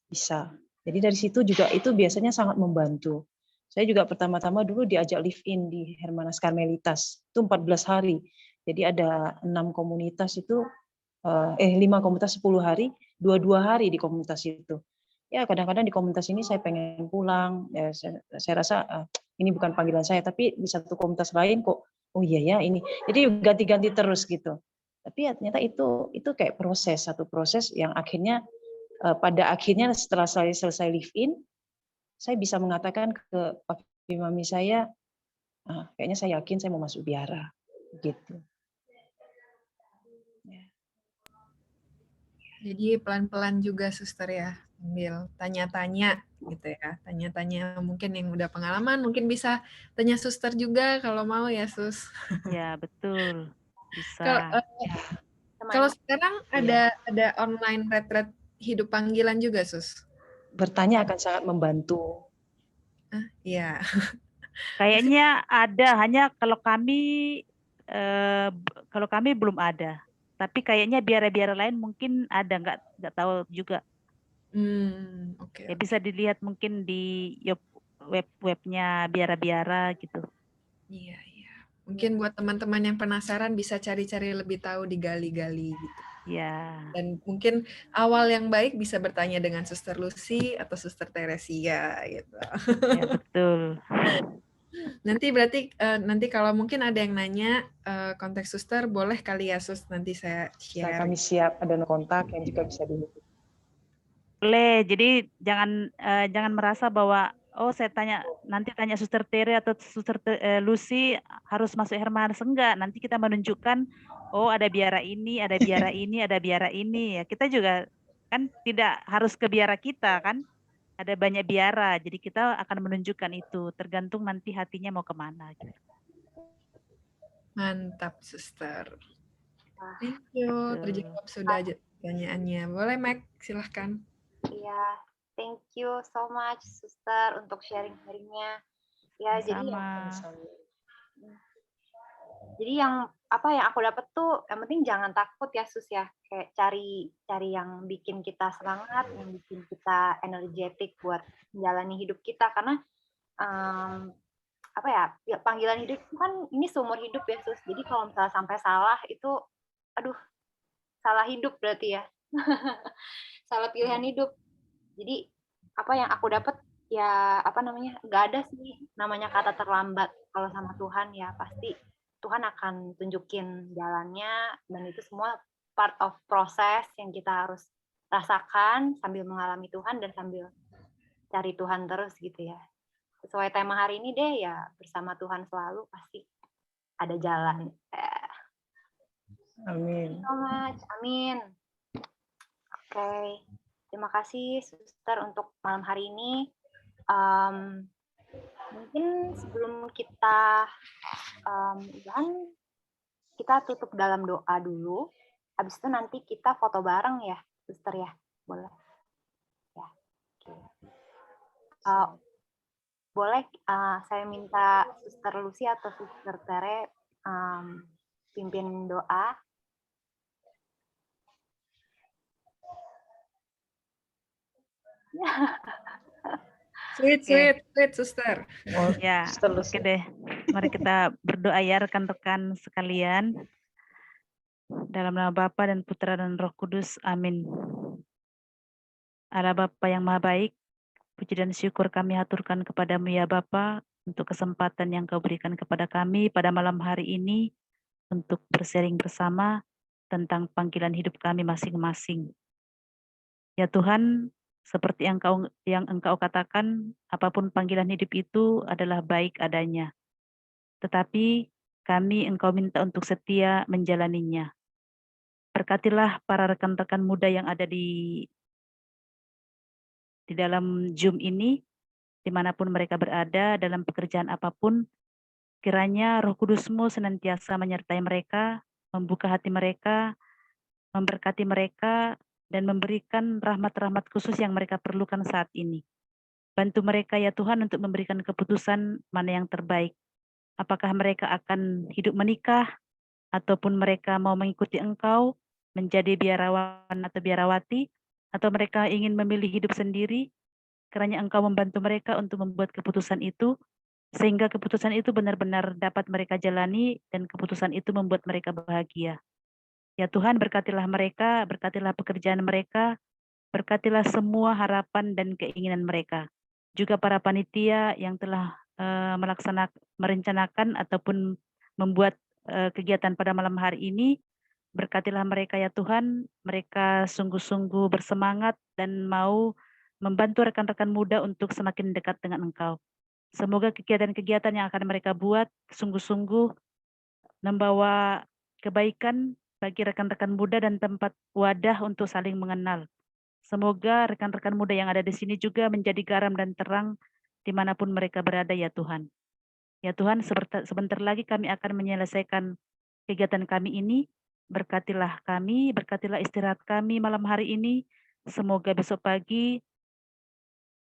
bisa. Jadi dari situ juga itu biasanya sangat membantu. Saya juga pertama-tama dulu diajak live in di Hermanas Karmelitas, itu 14 hari. Jadi ada 6 komunitas itu, 5 komunitas 10 hari, 2 hari di komunitas itu. Ya kadang-kadang di komunitas ini saya pengen pulang, ya saya rasa ini bukan panggilan saya, tapi di satu komunitas lain kok, oh iya ya ini. Jadi ganti-ganti terus gitu. Tapi ya ternyata itu kayak proses, satu proses yang akhirnya pada akhirnya setelah saya selesai live in, saya bisa mengatakan ke papi mami saya, kayaknya saya yakin saya mau masuk biara, gitu. Jadi pelan-pelan juga suster ya, sambil tanya-tanya gitu ya, tanya-tanya mungkin yang udah pengalaman, mungkin bisa tanya suster juga kalau mau ya sus. Ya, betul. Bisa. Kalau sekarang ada online retreat hidup panggilan juga sus? Bertanya akan sangat membantu. Iya. Kayaknya ada, hanya kalau kami belum ada. Tapi kayaknya biara-biara lain mungkin ada, nggak tahu juga. Oke. Ya bisa dilihat mungkin di webnya biara-biara gitu. Iya. Mungkin buat teman-teman yang penasaran bisa cari-cari lebih tahu, digali-gali gitu. Ya. Dan mungkin awal yang baik bisa bertanya dengan Suster Lucy atau Suster Teresia gitu. Ya, betul. Nanti berarti nanti kalau mungkin ada yang nanya kontak suster, boleh kali ya sus, nanti saya share. Kami siap, ada kontak yang juga bisa dihubungi. Boleh, jadi jangan merasa bahwa saya nanti tanya Suster Tere atau Suster Lucy harus masuk Hermanas, enggak. Nanti kita menunjukkan ada biara ini, ada biara ini, ada biara ini ya. Kita juga kan tidak harus ke biara kita kan. Ada banyak biara, jadi kita akan menunjukkan itu, tergantung nanti hatinya mau kemana. Gitu. Mantap, suster. Thank you, terjawab sudah pertanyaannya. Boleh, Mac, silahkan. Iya, thank you so much, suster, untuk sharing-sharingnya. Ya, jadi yang aku dapat tuh, yang penting jangan takut ya sus ya, kayak cari yang bikin kita semangat, yang bikin kita energetik buat menjalani hidup kita, karena panggilan hidup itu kan ini seumur hidup ya sus, jadi kalau misalnya sampai salah itu, salah hidup berarti ya, salah pilihan hidup. Jadi apa yang aku dapat ya nggak ada sih namanya kata terlambat kalau sama Tuhan, ya pasti Tuhan akan tunjukin jalannya, dan itu semua part of proses yang kita harus rasakan sambil mengalami Tuhan dan sambil cari Tuhan terus gitu ya. Sesuai tema hari ini deh ya, bersama Tuhan selalu pasti ada jalan. Amin. So much. Amin. Oke. Terima kasih suster untuk malam hari ini. Mungkin sebelum kita kita tutup dalam doa dulu. Habis itu nanti kita foto bareng ya, suster ya. Boleh. Ya. Boleh saya minta Suster Lucy atau Suster Tere pimpin doa. Sweet, suster. Ya, oke deh. Mari kita berdoa ya rekan-rekan sekalian. Dalam nama Bapa dan Putra dan Roh Kudus. Amin. Allah Bapa yang Maha Baik, puji dan syukur kami haturkan kepadamu ya Bapa untuk kesempatan yang Kau berikan kepada kami pada malam hari ini untuk bersharing bersama tentang panggilan hidup kami masing-masing. Ya Tuhan, seperti yang Engkau katakan, apapun panggilan hidup itu adalah baik adanya. Tetapi kami Engkau minta untuk setia menjalaninya. Berkatilah para rekan-rekan muda yang ada di di dalam Zoom ini, dimanapun mereka berada, dalam pekerjaan apapun, kiranya Roh Kudus-Mu senantiasa menyertai mereka, membuka hati mereka, memberkati mereka, dan memberikan rahmat-rahmat khusus yang mereka perlukan saat ini. Bantu mereka ya Tuhan untuk memberikan keputusan mana yang terbaik. Apakah mereka akan hidup menikah, ataupun mereka mau mengikuti Engkau, menjadi biarawan atau biarawati, atau mereka ingin memilih hidup sendiri, kiranya Engkau membantu mereka untuk membuat keputusan itu, sehingga keputusan itu benar-benar dapat mereka jalani, dan keputusan itu membuat mereka bahagia. Ya Tuhan, berkatilah mereka, berkatilah pekerjaan mereka, berkatilah semua harapan dan keinginan mereka. Juga para panitia yang telah merencanakan ataupun membuat kegiatan pada malam hari ini, berkatilah mereka ya Tuhan, mereka sungguh-sungguh bersemangat dan mau membantu rekan-rekan muda untuk semakin dekat dengan Engkau. Semoga kegiatan-kegiatan yang akan mereka buat sungguh-sungguh membawa kebaikan bagi rekan-rekan muda dan tempat wadah untuk saling mengenal. Semoga rekan-rekan muda yang ada di sini juga menjadi garam dan terang dimanapun mereka berada ya Tuhan. Ya Tuhan, sebentar lagi kami akan menyelesaikan kegiatan kami ini. Berkatilah kami, berkatilah istirahat kami malam hari ini. Semoga besok pagi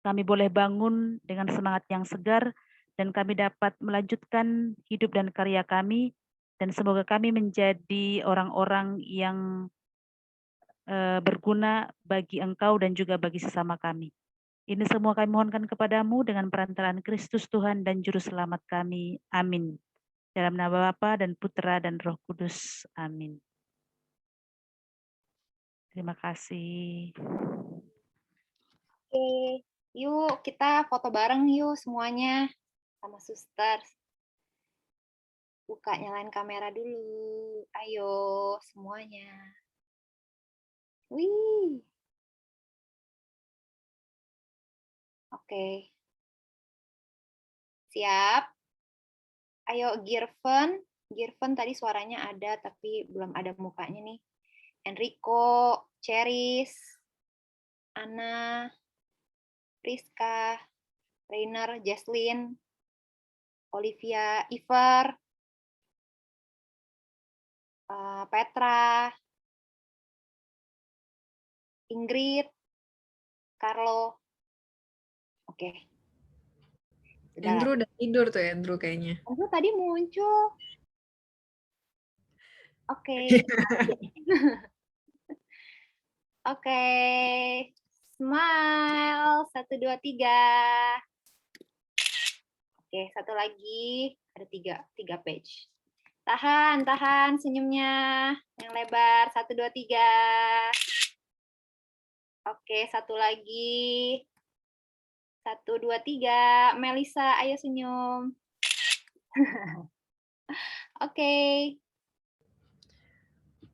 kami boleh bangun dengan semangat yang segar dan kami dapat melanjutkan hidup dan karya kami. Dan semoga kami menjadi orang-orang yang berguna bagi Engkau dan juga bagi sesama kami. Ini semua kami mohonkan kepadamu dengan perantaraan Kristus Tuhan dan Juru Selamat kami. Amin. Dalam nama Bapa dan Putra dan Roh Kudus. Amin. Terima kasih. Oke, yuk kita foto bareng yuk semuanya sama suster. Buka, nyalain kamera dulu. Ayo semuanya. Wih. Oke. Siap. Ayo Girven. Girven tadi suaranya ada tapi belum ada mukanya nih. Enrico, Cheris, Anna, Rizka, Rainer, Jesslyn, Olivia, Iver, Petra, Ingrid, Carlo. Oke. Udah. Andrew udah tidur tuh Andrew kayaknya. Andrew tadi muncul. Oke. Oke. Smile. 1, 2, 3. Oke, satu lagi. Ada 3 page. Tahan senyumnya. Yang lebar. 1, 2, 3. Oke, satu lagi. 1, 2, 3. Melisa, ayo senyum. Oke.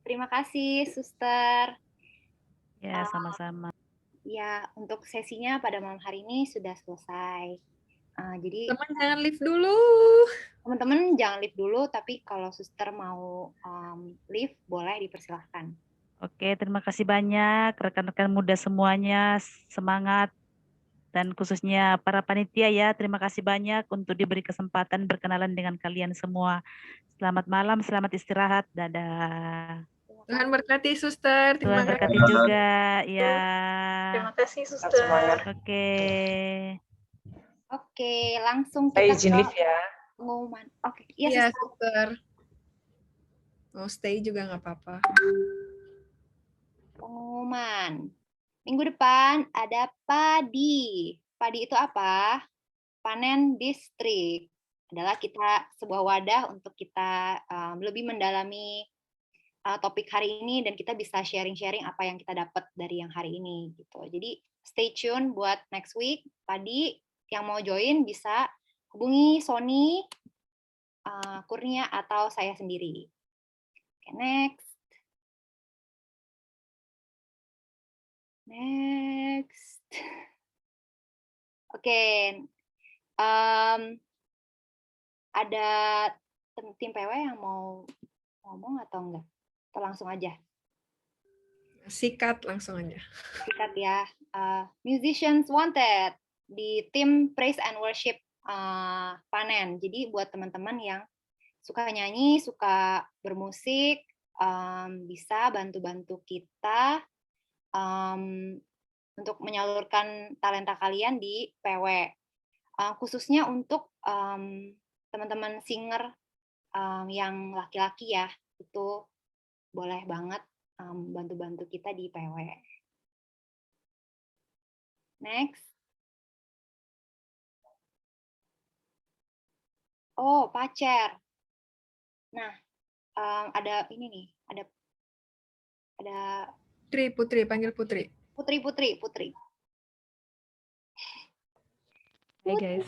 Terima kasih, Suster. Ya, sama-sama. Ya, untuk sesinya pada malam hari ini sudah selesai. Jadi Teman jangan live dulu. teman-teman jangan live dulu, tapi kalau Suster mau live boleh dipersilahkan. Oke, terima kasih banyak rekan-rekan muda semuanya, semangat. Dan khususnya para panitia ya, terima kasih banyak untuk diberi kesempatan berkenalan dengan kalian semua. Selamat malam, selamat istirahat, dadah. Tuhan berkati suster. Tuhan Terima berkati kasih. juga, ya. Terima kasih, Suster. Oke. Oke, langsung Saya kita izin ke live ya. pengumuman. Oke, iya Iya, Suster. suster. Mau stay juga nggak apa-apa. Pengumuman. Minggu depan ada PADI. PADI itu apa? Panen Distrik. Adalah kita sebuah wadah untuk kita lebih mendalami topik hari ini dan kita bisa sharing-sharing apa yang kita dapat dari yang hari ini gitu. Jadi stay tune buat next week. PADI yang mau join bisa hubungi Sony, Kurnia atau saya sendiri. Oke, next. Next. Oke. Ada tim PW yang mau ngomong atau enggak? Atau langsung aja? Sikat langsung aja. Sikat ya. Musicians wanted di tim Praise and Worship Panen. Jadi buat teman-teman yang suka nyanyi, suka bermusik, bisa bantu-bantu kita untuk menyalurkan talenta kalian di PW. Khususnya untuk teman-teman singer yang laki-laki ya, itu boleh banget bantu-bantu kita di PW. Next. Oh, pacar. Nah, ada ini nih, ada Putri, panggil Putri. Putri. Hey guys,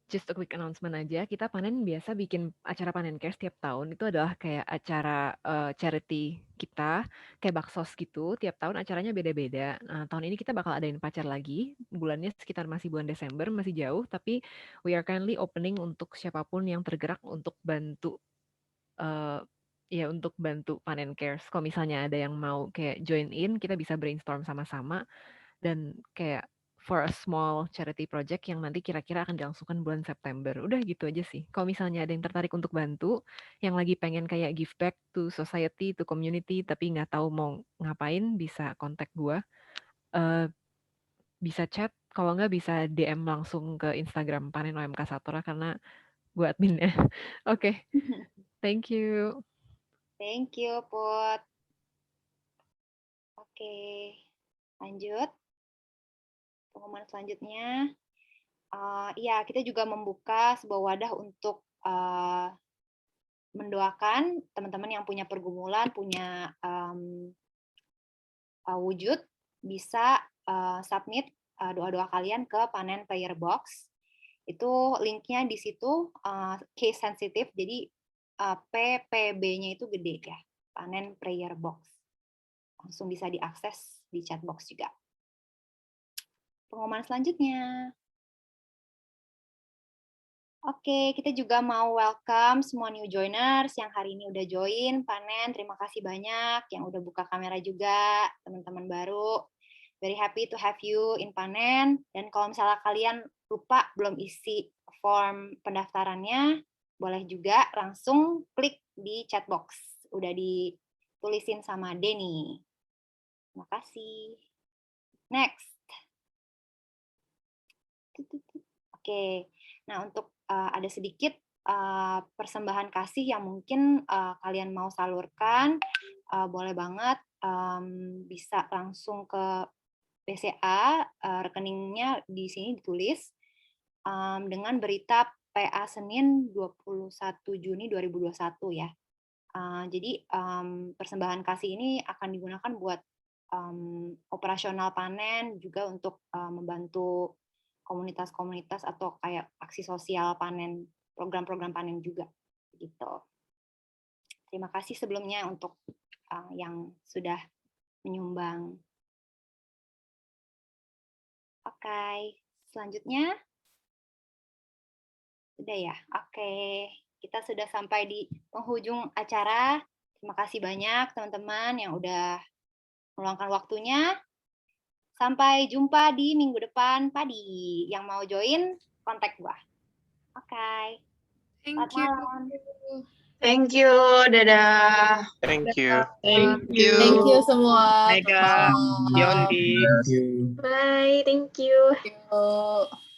just a quick announcement aja. Kita panen biasa bikin acara panen cares tiap tahun. Itu adalah kayak acara charity kita, kayak baksos gitu. Tiap tahun acaranya beda-beda. Nah, tahun ini kita bakal adain pacar lagi. Bulannya sekitar masih bulan Desember, masih jauh. Tapi we are kindly opening untuk siapapun yang tergerak untuk bantu ya untuk bantu panen cares. Kalau misalnya ada yang mau kayak join in, kita bisa brainstorm sama-sama dan kayak for a small charity project yang nanti kira-kira akan dilangsungkan bulan September. Udah gitu aja sih. Kalau misalnya ada yang tertarik untuk bantu, yang lagi pengen kayak give back to society, to community, tapi nggak tahu mau ngapain, bisa kontak gue. Bisa chat, kalau nggak bisa DM langsung ke Instagram Panen OMK Satora karena gue adminnya. Oke. Thank you. Thank you, Put. Oke, lanjut. Pengumuman selanjutnya. Ya, kita juga membuka sebuah wadah untuk mendoakan teman-teman yang punya pergumulan, punya wujud, bisa submit doa-doa kalian ke Panen Prayer Box. Itu linknya di situ, case sensitive, jadi PPB-nya itu gede ya, Panen Prayer Box. Langsung bisa diakses di chat box juga. Pengumuman selanjutnya. Oke, kita juga mau welcome semua new joiners yang hari ini udah join Panen. Terima kasih banyak yang udah buka kamera juga, teman-teman baru. Very happy to have you in Panen. Dan kalau misalnya kalian lupa belum isi form pendaftarannya, boleh juga langsung klik di chat box. Udah ditulisin sama Denny. Terima kasih. Next. Oke, nah untuk ada sedikit persembahan kasih yang mungkin kalian mau salurkan, boleh banget bisa langsung ke BCA, rekeningnya di sini ditulis dengan berita PA Senin 21 Juni 2021 ya. Jadi persembahan kasih ini akan digunakan buat operasional panen, juga untuk membantu komunitas-komunitas atau kayak aksi sosial panen, program-program panen juga gitu. Terima kasih sebelumnya untuk yang sudah menyumbang. Oke, selanjutnya sudah ya. Oke, kita sudah sampai di penghujung acara. Terima kasih banyak teman-teman yang udah meluangkan waktunya. Sampai jumpa di minggu depan, Padi. Yang mau join, kontak gua. Oke. Thank you. Thank you, dadah. Thank you. Thank you semua. Mega, Yondi. Bye, thank you. Thank you.